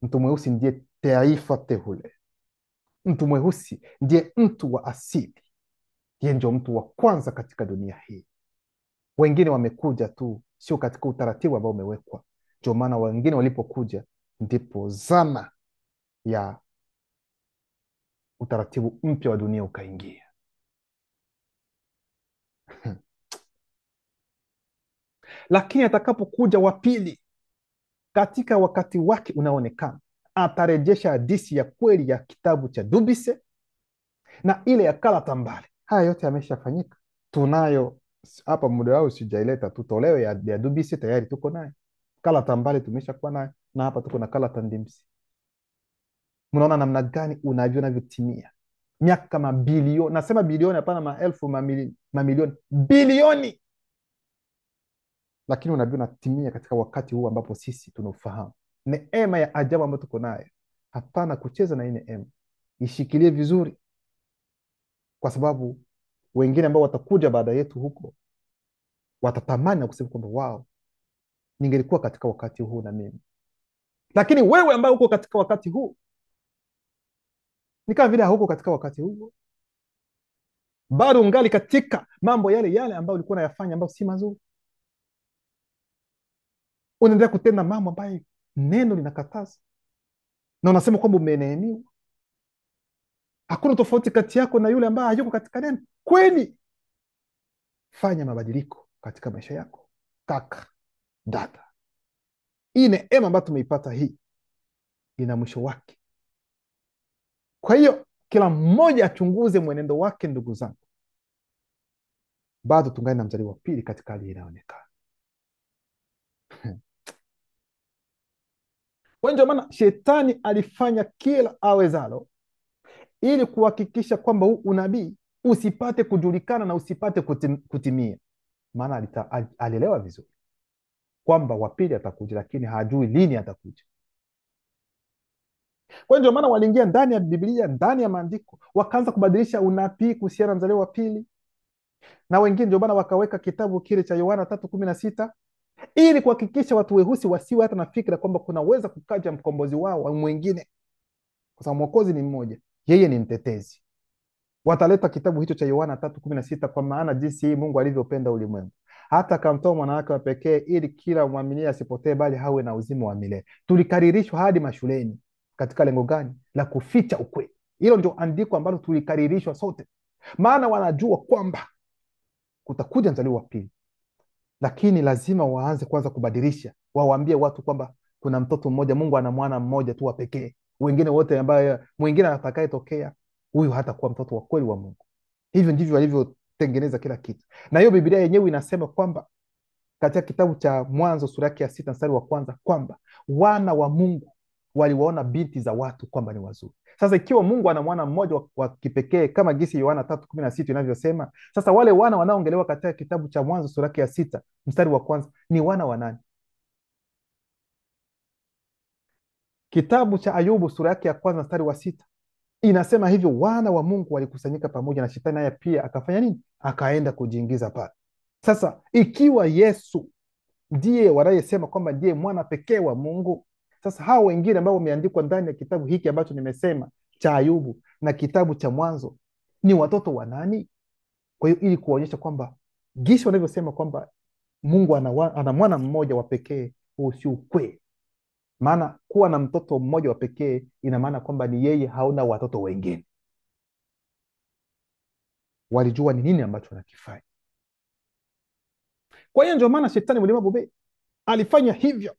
Mtu mweusi ndiye taifa teule. Mtu mweusi ndiye mtu wa asili, yeye ndio mtu wa kwanza katika dunia hii. Wengine wamekuja tu, sio katika utaratibu ambao umewekwa. Ndio maana wengine walipokuja, ndipo zana ya utaratibu mpya wa dunia ukaingia. Lakini atakapokuja wa pili, katika wakati wake unaoonekana, atarejesha hadithi ya kweli ya kitabu cha Dubise na ile ya Kalatambale. Haya yote yameshafanyika, tunayo hapa. Muda wao sijaileta tu, toleo ya Dubise tayari tuko nayo, Kalatambale tumeshakuwa nayo, na hapa tuko na Kalatandimsi. Mnaona namna gani unavyotimia miaka mabilioni, nasema bilioni, hapana maelfu, mamilioni, bilioni, lakini unavyo natimia katika wakati huu ambapo sisi tunaufahamu neema ya ajabu ambayo tuko nayo. Hapana kucheza na hii neema, ishikilie vizuri, kwa sababu wengine ambao watakuja baada yetu huko watatamani na kusema kwamba wao, ningelikuwa katika wakati huu na mimi. Lakini wewe ambaye uko katika wakati huu, ni kama vile hauko katika wakati huu, bado ungali katika mambo yale yale ambayo ulikuwa unayafanya ambayo si mazuri. Unaendelea kutenda mambo ambayo neno linakataza, na unasema kwamba umeneemiwa. Hakuna tofauti kati yako na yule ambaye hayuko katika neno. Kweli, fanya mabadiliko katika maisha yako, kaka, dada. Hii neema ambayo tumeipata, hii ina mwisho wake. Kwa hiyo kila mmoja achunguze mwenendo wake. Ndugu zangu, bado tungali na mstari wa pili katika hali inayoonekana. Kwa ndio maana shetani alifanya kila awezalo ili kuhakikisha kwamba huu unabii usipate kujulikana na usipate kutimia. Maana alielewa vizuri kwamba wa pili atakuja, lakini hajui lini atakuja. Kwa ndio maana waliingia ndani ya Biblia, ndani ya maandiko, wakaanza kubadilisha unabii kuhusiana na mzaliwa wa pili, na wengine ndio maana wakaweka kitabu kile cha Yohana 3:16 ili kuhakikisha watu weusi wasiwe hata na fikra kwamba kunaweza kukaja mkombozi wao mwingine, kwa sababu mwokozi ni mmoja, yeye ni mtetezi. Wataleta kitabu hicho cha Yohana 3:16, kwa maana jinsi hii Mungu alivyopenda ulimwengu hata akamtoa mwana wake wa pekee, ili kila mwaminie asipotee, bali hawe na uzima wa milele. Tulikaririshwa hadi mashuleni katika lengo gani? La kuficha ukweli. Hilo ndio andiko ambalo tulikaririshwa sote, maana wanajua kwamba kutakuja mzaliwa wa pili, lakini lazima waanze kwanza kubadilisha, wawaambie watu kwamba kuna mtoto mmoja, Mungu ana mwana mmoja tu wa pekee, wengine wote ambaye mwingine atakayetokea huyu hatakuwa mtoto wa kweli wa Mungu. Hivyo ndivyo walivyotengeneza kila kitu, na hiyo Biblia yenyewe inasema kwamba katika kitabu cha Mwanzo sura yake ya 6 mstari wa kwanza kwamba wana wa Mungu waliwaona binti za watu kwamba ni wazuri. Sasa ikiwa Mungu ana mwana mmoja wa kipekee kama gisi Yohana 3:16 inavyosema, sasa wale wana wanaoongelewa katika kitabu cha Mwanzo sura yake ya 6 mstari wa kwanza ni wana wa nani? Kitabu cha Ayubu sura yake ya kwanza mstari wa 6 inasema hivyo, wana wa Mungu walikusanyika pamoja, na shetani naye pia akafanya nini? Akaenda kujiingiza pale. Sasa ikiwa Yesu ndiye wanayesema kwamba ndiye mwana pekee wa Mungu, sasa hao wengine ambao wameandikwa ndani ya kitabu hiki ambacho nimesema cha Ayubu na kitabu cha Mwanzo ni watoto wa nani? Kwa hiyo ili kuonyesha kwamba gisi wanavyosema kwamba Mungu ana mwana mmoja wa pekee, huo si ukweli. Maana kuwa na mtoto mmoja wa pekee ina maana kwamba ni yeye, hauna watoto wengine. Walijua ni nini ambacho wanakifanya. Kwa hiyo ndio maana shetani mlima bobe alifanya hivyo.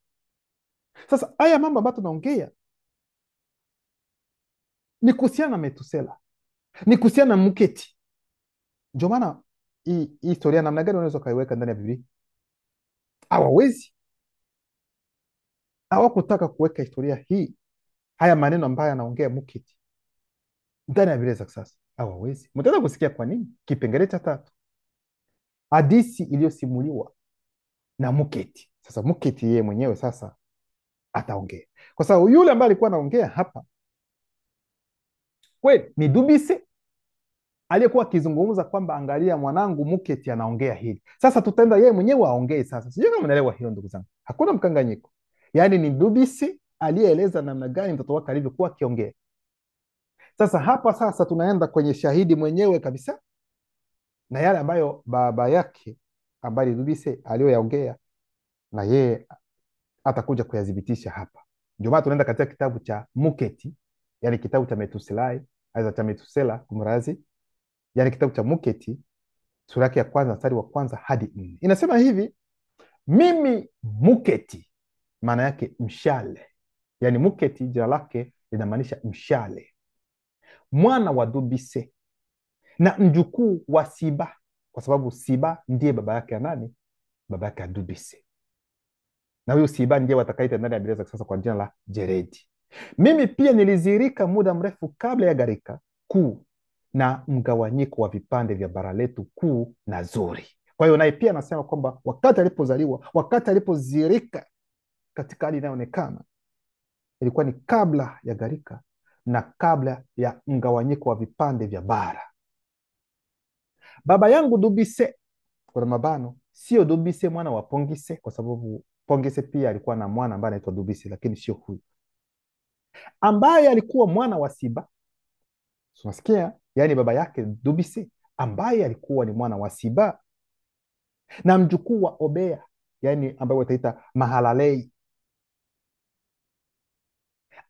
Sasa haya mambo ambayo tunaongea ni kuhusiana na Metusela, ni kuhusiana na Muketi. Ndio maana hii historia namna gani unaweza kaiweka ndani ya Biblia? Hawawezi, hawakutaka kuweka historia hii, haya maneno ambayo anaongea Muketi ndani ya Biblia za sasa. Hawawezi. Mtaweza kusikia kwa nini? Kipengele cha 3, hadithi iliyosimuliwa na Muketi. Sasa Muketi yeye mwenyewe sasa ataongea, kwa sababu yule ambaye alikuwa anaongea hapa kweli ni Dubise aliyekuwa akizungumza kwamba angalia, mwanangu Muketi anaongea hili. Sasa tutaenda yeye mwenyewe aongee. Sasa sijui kama unaelewa hiyo, ndugu zangu, hakuna mkanganyiko. Yaani ni Dubisi aliyeeleza namna gani mtoto wake alivyokuwa akiongea. Sasa hapa sasa tunaenda kwenye shahidi mwenyewe kabisa, na yale ambayo baba yake ambaye ni Dubisi aliyoyaongea, na yeye atakuja kuyadhibitisha hapa. Ndio maana tunaenda katika kitabu cha Muketi, yani kitabu cha Metuselai, aidha cha Metusela kumrazi, yani kitabu cha Muketi sura yake ya kwanza mstari wa kwanza hadi 4. Inasema hivi: mimi Muketi, maana yake mshale, yani Muketi jina lake linamaanisha mshale, mwana wa Dubise na mjukuu wa Siba, kwa sababu Siba ndiye baba yake ya nani? Baba yake ya Dubise, na huyu Siba ndiye watakaita ndani ya Biblia za kisasa kwa jina la Jeredi. Mimi pia nilizirika muda mrefu kabla ya gharika kuu na mgawanyiko wa vipande vya bara letu kuu na zuri. Kwa hiyo naye pia anasema kwamba wakati alipozaliwa, wakati alipozirika katika hali inayoonekana, ilikuwa ni kabla ya gharika na kabla ya mgawanyiko wa vipande vya bara. Baba yangu Dubise, kwa mabano, sio Dubise mwana wa Pongise, kwa sababu Pongise pia alikuwa na mwana ambaye anaitwa Dubise, lakini sio huyu ambaye alikuwa mwana wa Siba. Unasikia? Yaani baba yake Dubise ambaye alikuwa ni mwana wa Siba na mjukuu wa Obea, yaani ambaye wataita Mahalalei.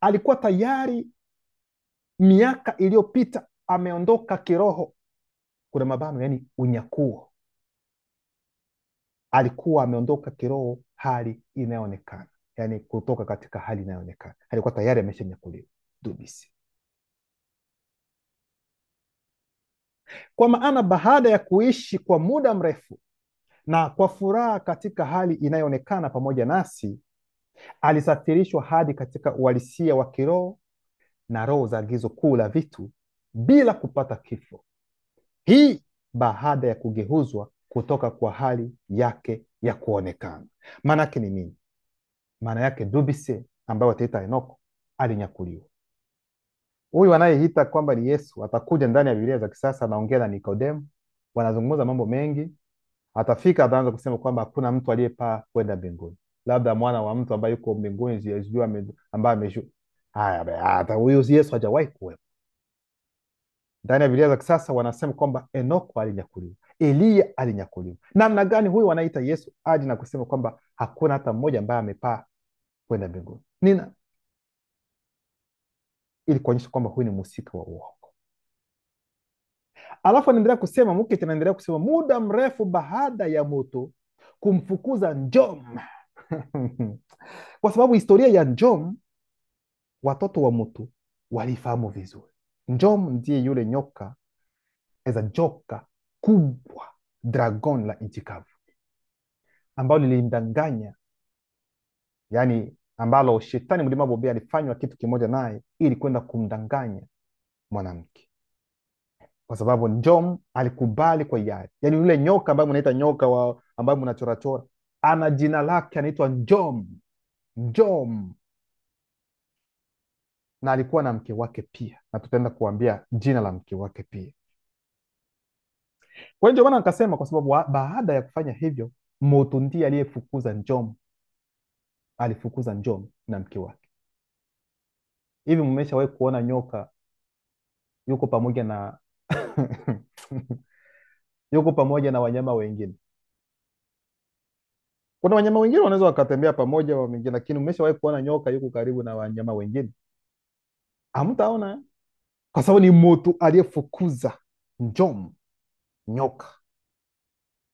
Alikuwa tayari miaka iliyopita ameondoka kiroho, kuna mabano, yaani unyakuo. Alikuwa ameondoka kiroho, hali inayoonekana, yaani kutoka katika hali inayoonekana, alikuwa tayari ameshanyakuliwa Dubise. Kwa maana baada ya kuishi kwa muda mrefu na kwa furaha katika hali inayoonekana pamoja nasi, alisafirishwa hadi katika uhalisia wa kiroho na roho za agizo kuu la vitu bila kupata kifo. Hii baada ya kugeuzwa kutoka kwa hali yake ya kuonekana. Maana yake ni nini? Maana yake Dubise ambaye wataita Enoko alinyakuliwa. Huyu anayeita kwamba ni Yesu atakuja ndani ya Biblia za kisasa, anaongea na Nikodemu, wanazungumza mambo mengi. Atafika ataanza kusema kwamba hakuna mtu aliyepaa kwenda mbinguni, labda mwana wa mtu ambaye yuko mbinguni ambaye ameshuka. Haya, hata huyu Yesu hajawahi kuwepo. Ndani ya Biblia za kisasa wanasema kwamba Enoko alinyakuliwa, Eliya alinyakuliwa. Namna gani huyu wanaita Yesu aje na kusema kwamba hakuna hata mmoja ambaye amepaa kwenda mbinguni? Nina ili kuonyesha kwamba huyu ni mhusika wa uongo. Alafu anaendelea kusema, Muketi anaendelea kusema, muda mrefu baada ya moto kumfukuza Njom kwa sababu historia ya Njom watoto wa Mutu walifahamu vizuri. Njom ndiye yule nyoka, eza joka kubwa, dragon la nchi kavu, ambalo lilimdanganya, yani ambalo shetani mlima bobea alifanywa kitu kimoja naye ili kwenda kumdanganya mwanamke, kwa sababu Njom alikubali kwa hiari. Yani yule nyoka ambaye mnaita nyoka ambaye mnachorachora, ana jina lake, anaitwa Njom. Njom, na alikuwa na mke wake pia, na tutaenda kuambia jina la mke wake pia. Kwa hiyo ndio maana nikasema, kwa sababu baada ya kufanya hivyo, Moto ndiye aliyefukuza Njom, alifukuza Njom na mke wake. Hivi mmeshawahi kuona nyoka yuko pamoja na yuko pamoja na wanyama wengine? Kuna wanyama wengine wanaweza wakatembea pamoja wengine, lakini umeshawahi kuona nyoka yuko karibu na wanyama wengine? Hamtaona, kwa sababu ni Moto aliyefukuza Njom, nyoka,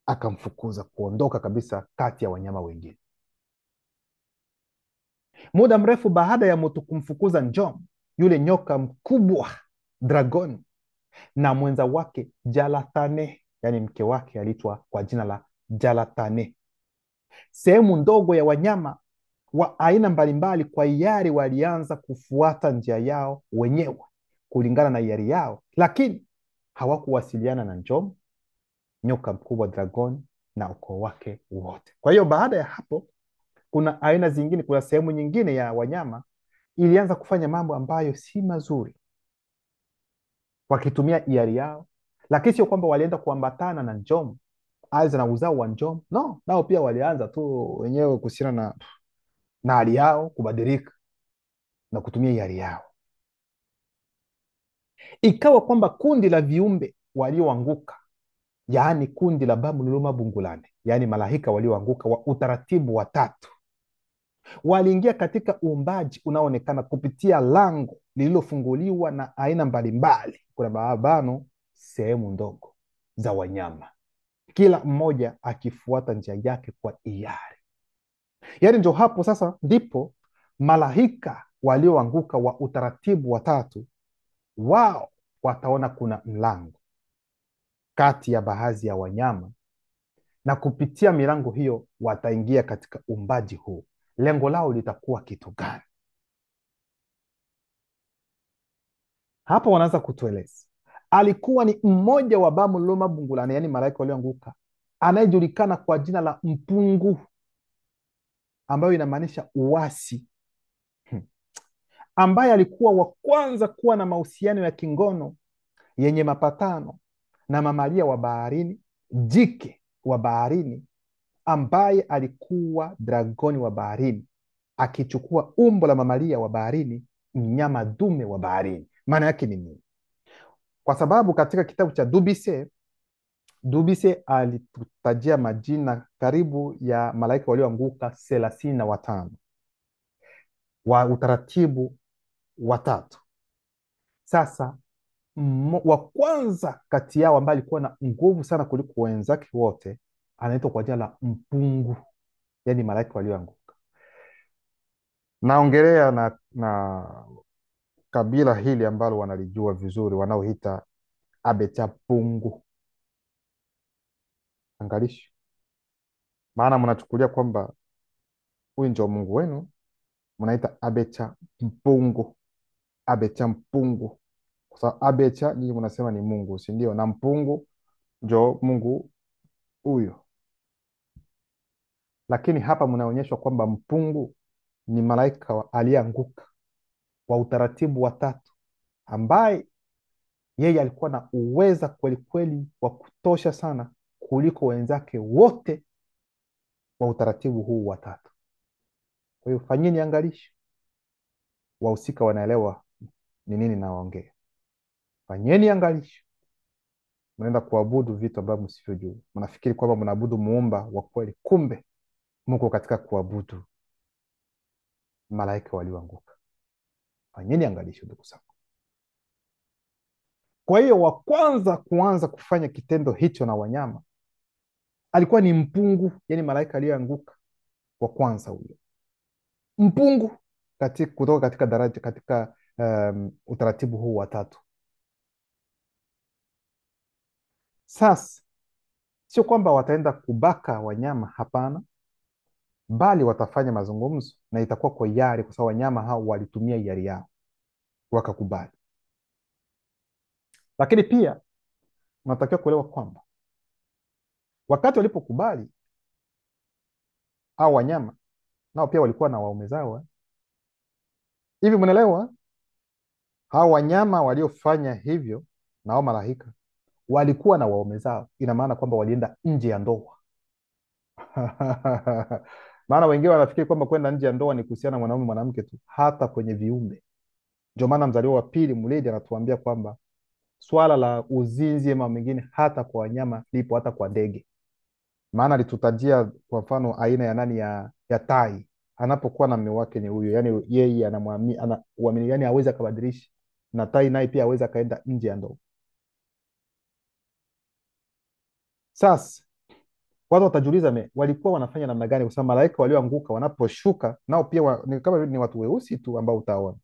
akamfukuza kuondoka kabisa kati ya wanyama wengine. Muda mrefu baada ya Moto kumfukuza Njom, yule nyoka mkubwa dragon, na mwenza wake Jalatane, yani mke wake aliitwa kwa jina la Jalatane, sehemu ndogo ya wanyama wa aina mbalimbali kwa hiari walianza kufuata njia yao wenyewe kulingana na hiari yao, lakini hawakuwasiliana na Njom, nyoka mkubwa dragon, na ukoo wake wote. Kwa hiyo baada ya hapo, kuna aina zingine, kuna sehemu nyingine ya wanyama ilianza kufanya mambo ambayo si mazuri, wakitumia hiari yao, lakini sio kwamba walienda kuambatana na njomo aza na uzao wa njomo. No, nao pia walianza tu wenyewe kuhusiana na hali yao kubadilika na kutumia hiari yao. Ikawa kwamba kundi la viumbe walioanguka, yaani kundi la bamululuma bungulane, yaani malaika walioanguka wa utaratibu wa tatu, waliingia katika uumbaji unaoonekana kupitia lango lililofunguliwa na aina mbalimbali. Kuna maabano sehemu ndogo za wanyama, kila mmoja akifuata njia yake kwa hiari. Yaani ndio hapo sasa ndipo malaika walioanguka wa utaratibu wa tatu, wao wataona kuna mlango kati ya baadhi ya wanyama, na kupitia milango hiyo wataingia katika uumbaji huu. Lengo lao litakuwa kitu gani? Hapa wanaanza kutueleza. Alikuwa ni mmoja wa bamuloma bungulani, yaani malaika walioanguka, anayejulikana kwa jina la mpungu, ambayo inamaanisha uasi, ambaye alikuwa wa kwanza kuwa na mahusiano ya kingono yenye mapatano na mamalia wa baharini, jike wa baharini, ambaye alikuwa dragoni wa baharini, akichukua umbo la mamalia wa baharini, mnyama dume wa baharini. Maana yake ni nini? Kwa sababu katika kitabu cha Dubise alitutajia majina karibu ya malaika walioanguka 35 wa utaratibu wa tatu. Sasa wa kwanza kati yao ambaye alikuwa na nguvu sana kuliko wenzake wote anaitwa kwa jina la mpungu, yaani malaika walioanguka. Naongelea na kabila hili ambalo wanalijua vizuri, wanaoita abecha pungu. Angalishi, maana mnachukulia kwamba huyu ndio Mungu wenu, mnaita abecha mpungu, abecha mpungu. Kwa sababu abecha nyinyi mnasema ni Mungu, si ndio? Na mpungu ndio Mungu huyo. Lakini hapa mnaonyeshwa kwamba mpungu ni malaika aliyeanguka wa utaratibu wa tatu, ambaye yeye alikuwa na uweza kweli kweli wa kutosha sana kuliko wenzake wote wa utaratibu huu wa tatu. Kwa hiyo fanyeni angalisho, wahusika wanaelewa ni nini nawaongea. Fanyeni angalisho, mnaenda kuabudu vitu ambavyo msivyojua. Mnafikiri kwamba mnaabudu muumba wa kweli, kumbe mko katika kuabudu malaika walioanguka. Fanyeni angalisho, ndugu zangu. Kwa hiyo wa kwanza kuanza kufanya kitendo hicho na wanyama alikuwa ni mpungu, yaani malaika aliyeanguka wa kwanza huyo mpungu, kutoka katika daraja, katika utaratibu huu wa tatu. Sasa sio kwamba wataenda kubaka wanyama, hapana, bali watafanya mazungumzo na itakuwa kwa hiari, kwa sababu wanyama hao walitumia hiari yao wakakubali. Lakini pia unatakiwa kuelewa kwamba wakati walipokubali, hao wanyama nao pia walikuwa na waume zao. Hivi mnaelewa? Hao wanyama waliofanya hivyo na hao malaika walikuwa na waume zao. Ina maana kwamba walienda nje ya ndoa. Maana wengine wanafikiri kwamba kwenda nje ya ndoa ni kuhusiana na mwanaume mwanamke tu, hata kwenye viumbe. Ndio maana Mzaliwa wa Pili Mledi anatuambia kwamba swala la uzinzi ama mengine hata kwa wanyama lipo, hata kwa ndege. Maana alitutajia kwa mfano aina ya nani, ya tai anapokuwa na mume wake ni huyo, yani yeye anamwamini, yani aweza akabadilisha, na tai naye pia aweza akaenda nje ya ndoa. Sasa watu watajiuliza, walikuwa wanafanya namna gani? Kwa sababu malaika walioanguka wanaposhuka nao pia ni kama ni watu weusi tu ambao utaona.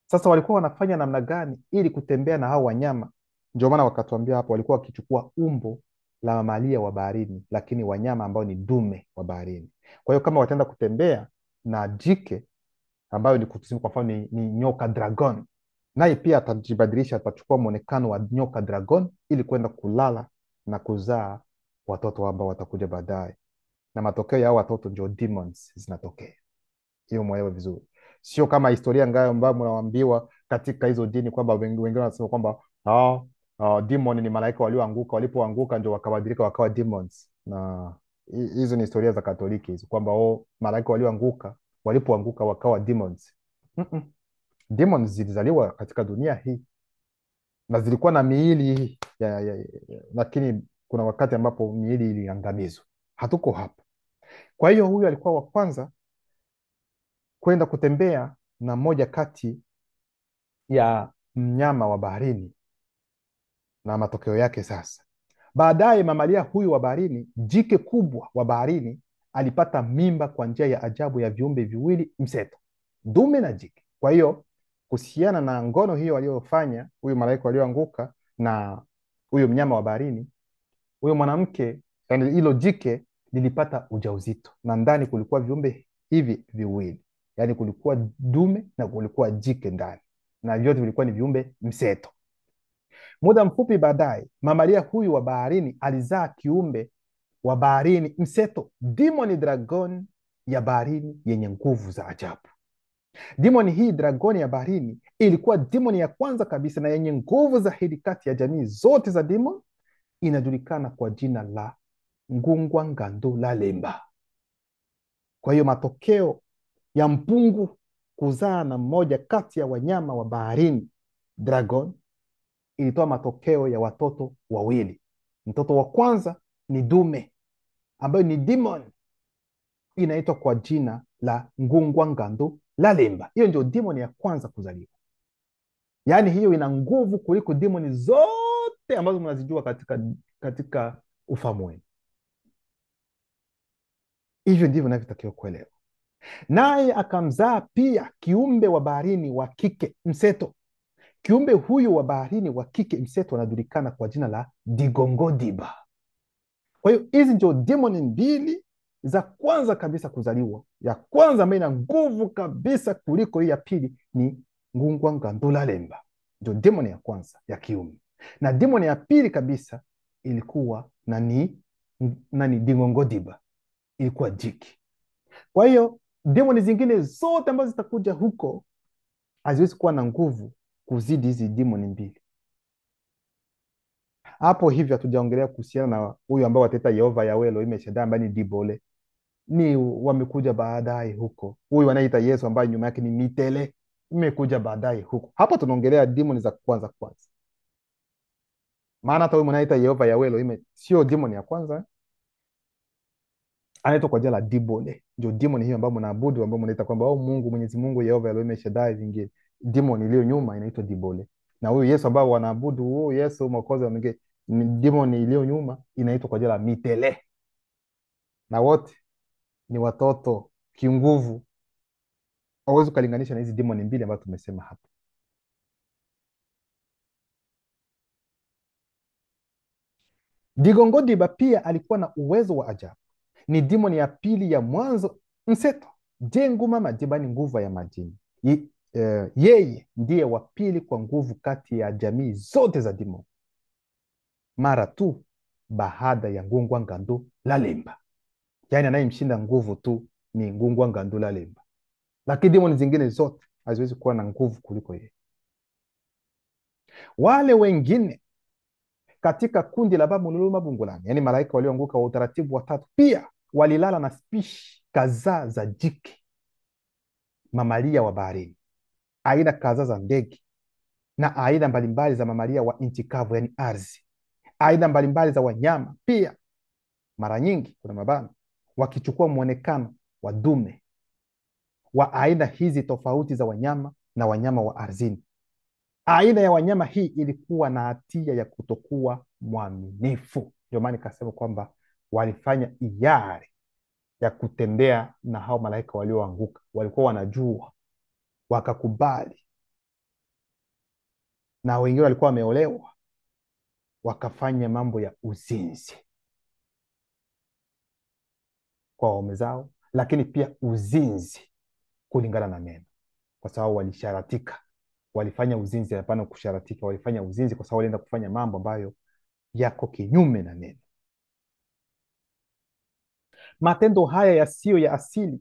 Sasa walikuwa wanafanya namna gani ili kutembea na hao wanyama? Ndio maana wakatuambia hapo walikuwa wakichukua umbo la mamalia wa baharini, lakini wanyama ambao ni dume wa baharini. Kwa hiyo kama wataenda kutembea na jike ambayo ni kutusema kwa mfano ni nyoka dragon, naye pia atajibadilisha, atachukua mwonekano wa nyoka dragon ili kwenda kulala na kuzaa watoto ambao watakuja baadaye, na matokeo ya hao watoto ndio demons zinatokea. Hiyo mwelewe vizuri, sio kama historia ngayo ambayo mnaambiwa katika hizo dini kwamba wengine wanasema kwamba Demon ni malaika walioanguka, walipoanguka ndio wakabadilika wakawa demons. Na hizo ni historia za Katoliki hizo, kwamba malaika walioanguka walipoanguka wakawa demons. Mm-mm. Demons zilizaliwa katika dunia hii na zilikuwa na miili hii lakini kuna wakati ambapo miili iliangamizwa. Hatuko hapa. Kwa hiyo huyu alikuwa wa kwanza kwenda kutembea na moja kati ya mnyama wa baharini, na matokeo yake sasa, baadaye mamalia huyu wa baharini, jike kubwa wa baharini, alipata mimba kwa njia ya ajabu ya viumbe viwili mseto, dume na jike. Kwa hiyo kuhusiana na ngono hiyo aliyofanya huyu malaika walioanguka na huyu mnyama wa baharini, huyu mwanamke, yani hilo jike, lilipata ujauzito na ndani kulikuwa viumbe hivi viwili, yani kulikuwa dume na kulikuwa jike ndani, na vyote vilikuwa ni viumbe mseto. Muda mfupi baadaye, mamalia huyu wa baharini alizaa kiumbe wa baharini mseto, demoni dragon ya baharini yenye nguvu za ajabu. Demoni hii dragoni ya baharini ilikuwa demoni ya kwanza kabisa na yenye nguvu zaidi kati ya jamii zote za demoni. Inajulikana kwa jina la Ngungwa Ngando la Lemba. Kwa hiyo matokeo ya mpungu kuzaa na mmoja kati ya wanyama wa baharini dragon ilitoa matokeo ya watoto wawili. Mtoto wa kwanza ni dume ambayo ni demon, inaitwa kwa jina la Ngungwa Ngando la Lemba. Hiyo ndio demon ya kwanza kuzaliwa, yaani hiyo ina nguvu kuliko demoni zote ambazo mnazijua katika ufahamu wenu. Hivyo ndivyo navyotakiwa kuelewa. Naye akamzaa pia kiumbe wa baharini wa kike mseto. Kiumbe huyu wa baharini wa kike mseto anajulikana kwa jina la Digongodiba. Kwa hiyo hizi ndio demoni mbili za kwanza kabisa kuzaliwa. Ya kwanza ambayo ina nguvu kabisa kuliko hii ya pili ni Ngungwa Ngando la Lemba, ndio demoni ya kwanza ya kiume, na demoni ya pili kabisa ilikuwa nani Digongodiba, ilikuwa jiki. Kwa hiyo demoni zingine zote ambazo zitakuja huko haziwezi kuwa na nguvu kuzidi hizi demoni mbili. Hapo hivyo hatujaongelea kuhusiana na huyu ambao wataita Yehova Yahweh Elohim Shaddai ambaye ni Dibole, ni wamekuja baadaye huko. Huyu anaita Yesu ambaye nyuma yake ni Mitele, imekuja baadaye huko. Hapa tunaongelea demoni za kwanza, maana hata huyu mnaita Yehova Yahweh Elohim sio demoni ya kwanza, anaitwa kwa jina la Dibole. Ndio demoni hiyo ambayo mnaabudu, ambayo mnaita kwamba Mungu, Mwenyezi Mungu, Yehova Elohim Shaddai vingine. Demoni iliyo nyuma inaitwa Dibole. Na huyu Yesu ambao wanaabudu, huyu Yesu mwokozi wa mwingine, demoni iliyo nyuma inaitwa kwa jina la Mitele. Na wote ni watoto kinguvu. Hauwezi ukalinganisha na hizi demoni mbili ambazo tumesema hapa. Digongodiba pia alikuwa na uwezo wa ajabu. Ni demoni ya pili ya mwanzo mseto. Jenguma Madiba ni nguvu ya majini. Yeye ndiye wa pili kwa nguvu kati ya jamii zote za demoni, mara tu baada ya Ngungwa Ngando la Lemba. Yaani anayemshinda nguvu tu ni Ngungwa Ngando la Lemba, lakini demoni zingine zote haziwezi kuwa na nguvu kuliko yeye. Wale wengine katika kundi la Bamululu Mabungulani, yaani malaika walioanguka wa utaratibu wa tatu, pia walilala na spishi kadhaa za jike mamalia wa baharini, aina kadhaa za ndege na aina mbalimbali za mamalia wa nchi kavu, yaani ardhi, aina mbalimbali za wanyama pia, mara nyingi kuna mabano wakichukua mwonekano wa dume wa aina hizi tofauti za wanyama na wanyama wa ardhini. Aina ya wanyama hii ilikuwa na hatia ya kutokuwa mwaminifu. Ndio maana nikasema kwamba walifanya hiari ya kutembea na hao malaika walioanguka. Walikuwa wanajua, wakakubali, na wengine walikuwa wameolewa, wakafanya mambo ya uzinzi kwa waume zao, lakini pia uzinzi kulingana na neno, kwa sababu walisharatika. Walifanya uzinzi, hapana kusharatika, walifanya uzinzi kwa sababu walienda kufanya mambo ambayo yako kinyume na neno. Matendo haya yasiyo ya asili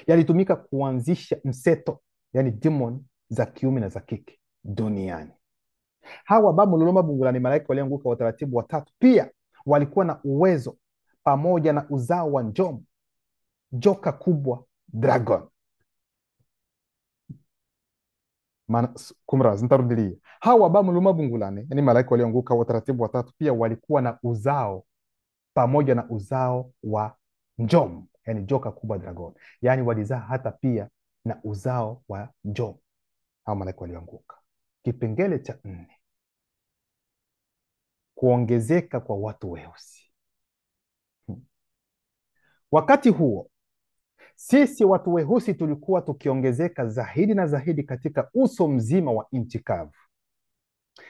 yalitumika kuanzisha mseto, yani demon za kiume na za kike duniani. Hawa bamululuma bungulani, malaika walioanguka wa taratibu watatu, pia walikuwa na uwezo pamoja na uzao wa njomu, joka kubwa, dragon. Kumraz, nitarudilia. Hawa bamululuma bungulani, yani malaika walioanguka wa taratibu watatu, pia walikuwa na uzao pamoja na uzao wa njomu, yani joka kubwa, dragon. Yani walizaa hata pia na uzao wa njomu, hao malaika walioanguka. Kipengele cha 4, kuongezeka kwa watu weusi. Wakati huo sisi watu weusi tulikuwa tukiongezeka zaidi na zaidi katika uso mzima wa nchi kavu.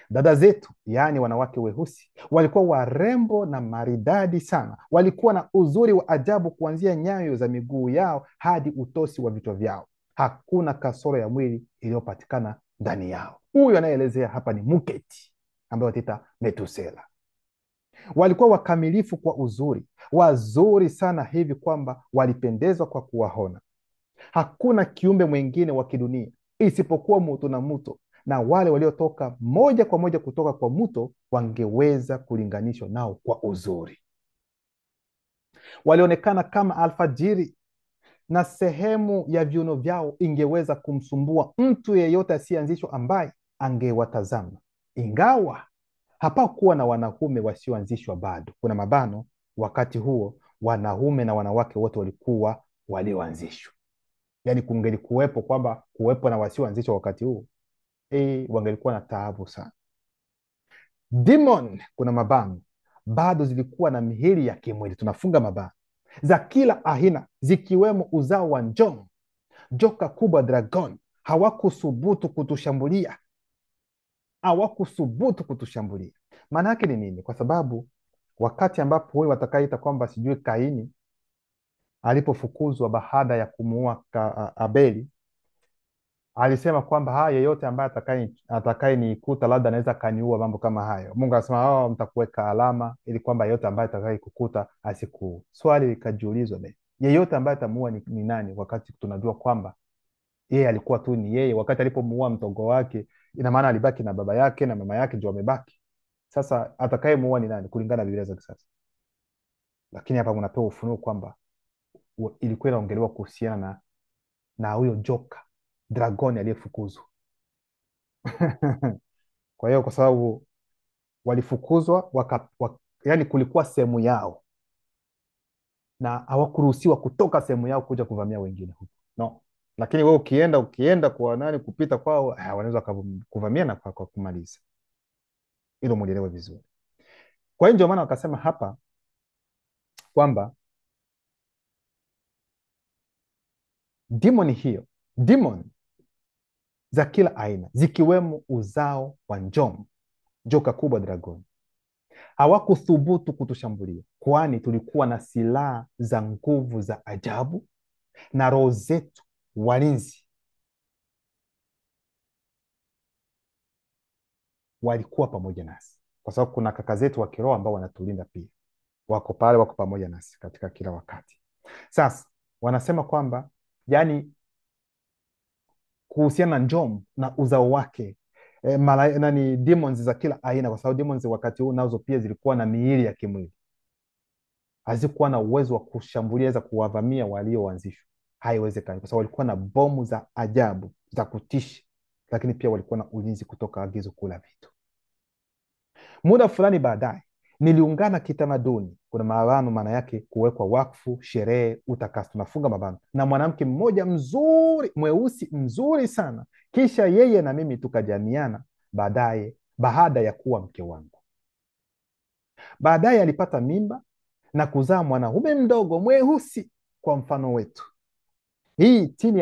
Dada zetu, yaani wanawake weusi, walikuwa warembo na maridadi sana. Walikuwa na uzuri wa ajabu kuanzia nyayo za miguu yao hadi utosi wa vichwa vyao. Hakuna kasoro ya mwili iliyopatikana ndani yao. Huyu anayeelezea hapa ni Muketi, ambaye wataita Metusela. Walikuwa wakamilifu kwa uzuri, wazuri sana hivi kwamba walipendezwa kwa kuwaona. Hakuna kiumbe mwingine wa kidunia isipokuwa mutu na muto, na wale waliotoka moja kwa moja kutoka kwa muto wangeweza kulinganishwa nao kwa uzuri. Walionekana kama alfajiri, na sehemu ya viuno vyao ingeweza kumsumbua mtu yeyote asiyeanzishwa ambaye angewatazama, ingawa hapakuwa na wanaume wasioanzishwa bado. Kuna mabano, wakati huo wanaume na wanawake wote walikuwa walioanzishwa. Yani kungelikuwepo kwamba kuwepo na wasioanzishwa wakati huo, wangelikuwa na taabu sana. Demon, kuna mabano, bado zilikuwa na mihili ya kimwili, tunafunga mabano, za kila aina, zikiwemo uzao wa njomu, joka kubwa, dragon. Hawakusubutu kutushambulia, hawakusubutu kutushambulia. Maana yake ni nini? Kwa sababu wakati ambapo huyu watakaita kwamba sijui Kaini alipofukuzwa baada ya kumuua Abeli, alisema kwamba yeyote ambaye atakaye nikuta labda anaweza kaniua, mambo kama hayo. Mungu anasema mtakuweka alama ili kwamba yeyote ambaye atakaye kukuta asikuu. Swali likajiulizwa, yeyote ambaye atamuua ni nani, wakati tunajua kwamba yeye alikuwa tu ni yeye. Wakati alipomuua mtogo wake, ina maana alibaki na baba yake na mama yake ndio wamebaki. Sasa atakayemuua ni nani kulingana na Biblia za kisasa? Lakini hapa mnapewa ufunuo kwamba ilikuwa inaongelewa kuhusiana na huyo joka dragoni aliyefukuzwa. Kwa hiyo kwa sababu walifukuzwa yani kulikuwa sehemu yao na hawakuruhusiwa kutoka sehemu yao kuja kuvamia wengine huko, no. Lakini wewe ukienda kwa nani kupita kwao, wanaweza kuvamia na kwa kumaliza. Hilo mulielewe vizuri. Kwa hiyo ndio maana wakasema hapa kwamba demon za kila aina, zikiwemo uzao wa njomu, joka kubwa, dragon, hawakuthubutu kutushambulia, kwani tulikuwa na silaha za nguvu za ajabu, na roho zetu walinzi walikuwa pamoja nasi, kwa sababu kuna kaka zetu wa kiroho ambao wanatulinda pia, wako pale, wako pamoja nasi katika kila wakati. Sasa wanasema kwamba yani kuhusiana na njomu na uzao wake, demons za kila aina, kwa sababu demons wakati huu nazo pia zilikuwa na miili ya kimwili, hazikuwa na uwezo wa kushambulia za kuwavamia walioanzishwa. Haiwezekani, kwa sababu walikuwa na bomu za ajabu za kutisha, lakini pia walikuwa na ulinzi kutoka agizo kuu la vitu. Muda fulani baadaye niliungana kitamaduni, kuna mabano, maana yake kuwekwa wakfu, sherehe, utakaso, tunafunga mabano, na mwanamke mmoja mzuri, mweusi mzuri sana. Kisha yeye na mimi tukajamiana baada ya kuwa mke wangu. Baadaye alipata mimba na kuzaa mwanaume mdogo mweusi kwa mfano wetu. Hii chini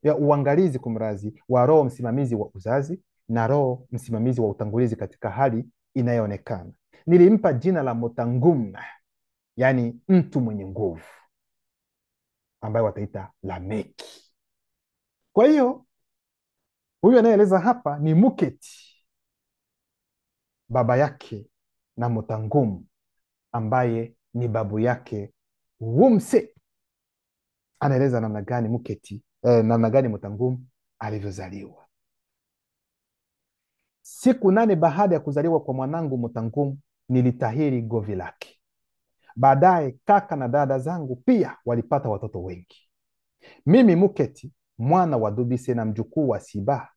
ya uangalizi kumrazi wa roho msimamizi wa uzazi na roho msimamizi wa utangulizi katika hali inayoonekana. Nilimpa jina la Motangum, yani mtu mwenye nguvu, ambaye wataita Lameki. Kwa hiyo huyu anayeeleza hapa ni Muketi, baba yake na Motangum ambaye ni babu yake Wumse. Anaeleza namna gani Muketi namna gani Motangum alivyozaliwa. Siku 8 baada ya kuzaliwa kwa mwanangu Mutangumu, nilitahiri govi lake. Baadaye kaka na dada zangu pia walipata watoto wengi. Mimi Muketi, mwana wa Dubise na mjukuu wa Siba,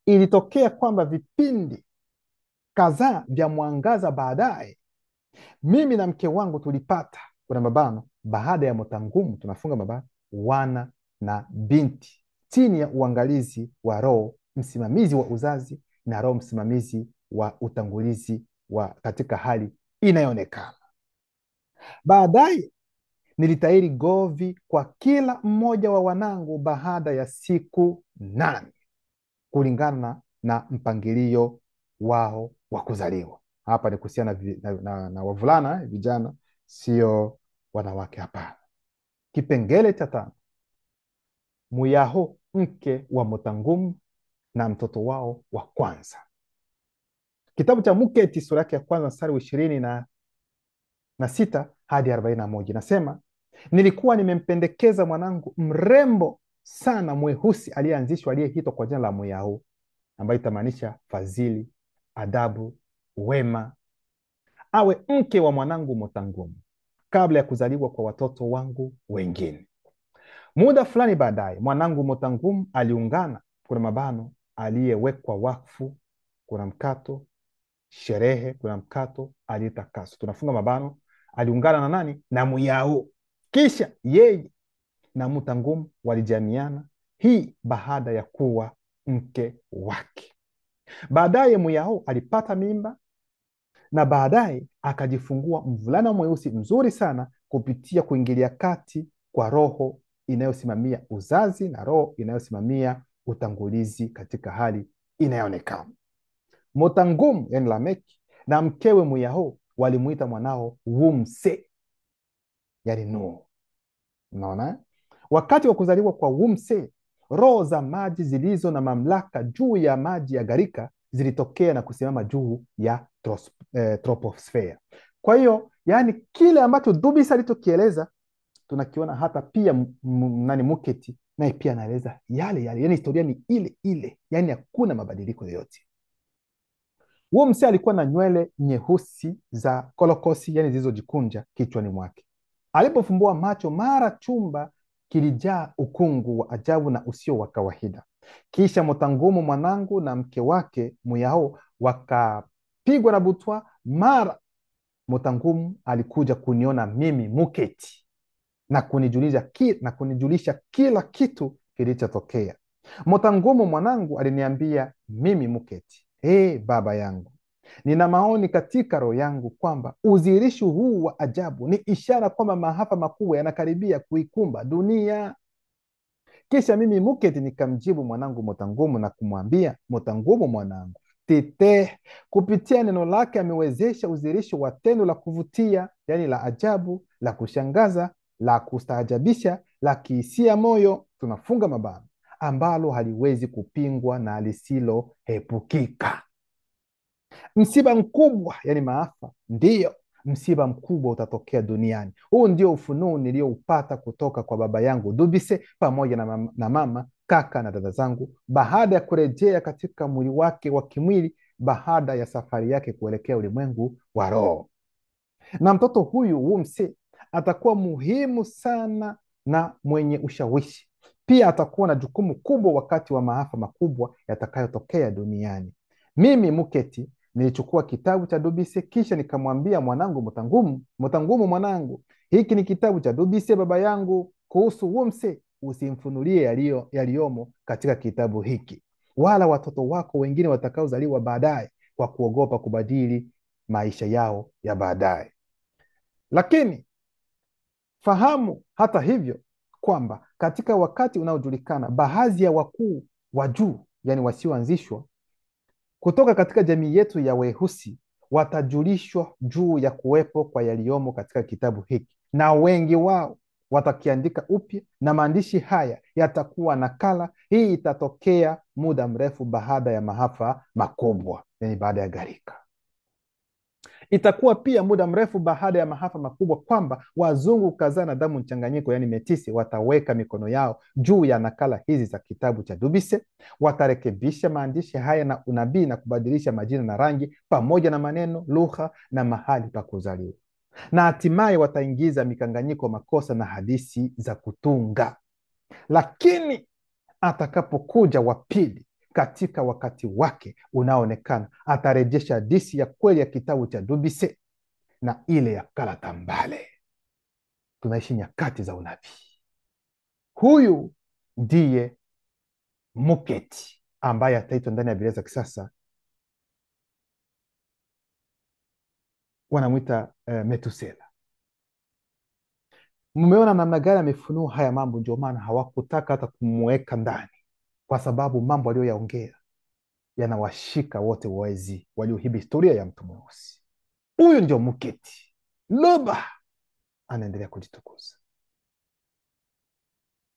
ilitokea kwamba vipindi kadhaa vya mwangaza baadaye, mimi na mke wangu tulipata, kuna mabano, baada ya Mutangumu, tunafunga mabano, wana na binti chini ya uangalizi wa roho msimamizi wa uzazi na roho msimamizi wa utangulizi wa katika hali inayoonekana. Baadaye nilitahiri govi kwa kila mmoja wa wanangu baada ya siku 8 kulingana na mpangilio wao wa kuzaliwa. Hapa ni kuhusiana na wavulana, vijana, sio wanawake, hapana. Kipengele cha 5, Muyaho mke wa Mutangumu na mtoto wao wa kwanza. Kitabu cha Muketi sura yake ya kwanza mstari wa 26 hadi 41 nasema, nilikuwa nimempendekeza mwanangu mrembo sana mweusi aliyeanzishwa, aliyeitwa kwa jina la Muyaho, ambayo itamaanisha fadhili, adabu, wema, awe mke wa mwanangu Mutangumu kabla ya kuzaliwa kwa watoto wangu wengine. Muda fulani baadaye mwanangu Mutangumu aliungana, kuna mabano, aliyewekwa wakfu, kuna mkato, sherehe, kuna mkato, aliyetakaswa, tunafunga mabano, aliungana na nani? Na Muyaho. Kisha yeye na Mutangumu walijamiana, hii baada ya kuwa mke wake. Baadaye Muyaho alipata mimba na baadaye akajifungua mvulana mweusi mzuri sana kupitia kuingilia kati kwa roho inayosimamia uzazi na roho inayosimamia utangulizi katika hali inayoonekana. Mutangumu, yani Lameki, na mkewe Muyaho walimuita mwanao Wumse, yani Nuhu. Unaona? Wakati wa kuzaliwa kwa Wumse, roho za maji zilizo na mamlaka juu ya maji ya gharika zilitokea na kusimama juu ya troposfera. Kwa hiyo, yani kile ambacho Dubisa alichokieleza tunakiona hata pia Muketi naye pia anaeleza yale yale, yani historia ni ile ile, yani hakuna mabadiliko yoyote. Wumse alikuwa na nywele nyeusi za kolokosi, yani zilizojikunja kichwani mwake. Alipofumbua macho, mara chumba kilijaa ukungu wa ajabu na usio wa kawaida. Kisha Mutangumu mwanangu na mke wake Muyaho wakapigwa na butwa. Mara Mutangumu alikuja kuniona mimi Muketi na kunijulisha kila kitu kilichotokea. Mutangumu mwanangu aliniambia mimi Muketi, baba yangu, nina maoni katika roho yangu kwamba udhihirisho huu wa ajabu ni ishara kwamba maafa makubwa yanakaribia kuikumba dunia. Kisha mimi Muketi nikamjibu mwanangu Mutangumu na kumwambia, Mutangumu mwanangu, Tite kupitia neno lake amewezesha udhihirisho wa tendo la kuvutia, yani la ajabu, la kushangaza, la kustaajabisha, la kihisia moyo, tunafunga mabano, ambalo haliwezi kupingwa na lisilohepukika. Msiba mkubwa, yani maafa, ndiyo msiba mkubwa utatokea duniani. Huu ndio ufunuo nilioupata kutoka kwa baba yangu Dubise pamoja na mama, kaka na dada zangu, baada ya kurejea katika mwili wake wa kimwili baada ya safari yake kuelekea ulimwengu wa roho. Na mtoto huyu Wumse atakuwa muhimu sana na mwenye ushawishi. Pia atakuwa na jukumu kubwa wakati wa maafa makubwa yatakayotokea duniani. Mimi Muketi nilichukua kitabu cha Dubise, kisha nikamwambia mwanangu Mutangumu, Mutangumu mwanangu, hiki ni kitabu cha Dubise baba yangu kuhusu Wumse. Usimfunulie yaliyomo katika kitabu hiki, wala watoto wako wengine watakaozaliwa baadaye, kwa kuogopa kubadili maisha yao ya baadaye. Lakini fahamu hata hivyo kwamba katika wakati unaojulikana, baadhi ya wakuu wa juu, yani wasioanzishwa kutoka katika jamii yetu ya Weusi, watajulishwa juu ya kuwepo kwa yaliyomo katika kitabu hiki, na wengi wao watakiandika upya, na maandishi haya yatakuwa nakala. Hii itatokea muda mrefu baada ya maafa makubwa, yani baada ya gharika. Itakuwa pia muda mrefu baada ya maafa makubwa kwamba wazungu kadhaa na damu mchanganyiko, yaani metisi, wataweka mikono yao juu ya nakala hizi za kitabu cha Dubise, watarekebisha maandishi haya na unabii na kubadilisha majina na rangi pamoja na maneno, lugha na mahali pa kuzaliwa, na hatimaye wataingiza mikanganyiko, makosa na hadithi za kutunga. Lakini atakapokuja wa pili katika wakati wake unaoonekana, atarejesha hadithi ya kweli ya kitabu cha Dubise na ile ya Kalatambale. Tunaishi nyakati za unabii. Huyu ndiye Muketi ambaye ataitwa ndani ya Biblia za kisasa, wanamwita Metusela. Mmeona namna gani amefunua haya mambo? Ndio maana hawakutaka hata kumweka ndani, kwa sababu mambo aliyoyaongea yanawashika wote wawezi waliohiba historia ya mtu mweusi. Huyu ndio Muketi. Luba anaendelea kujitukuza.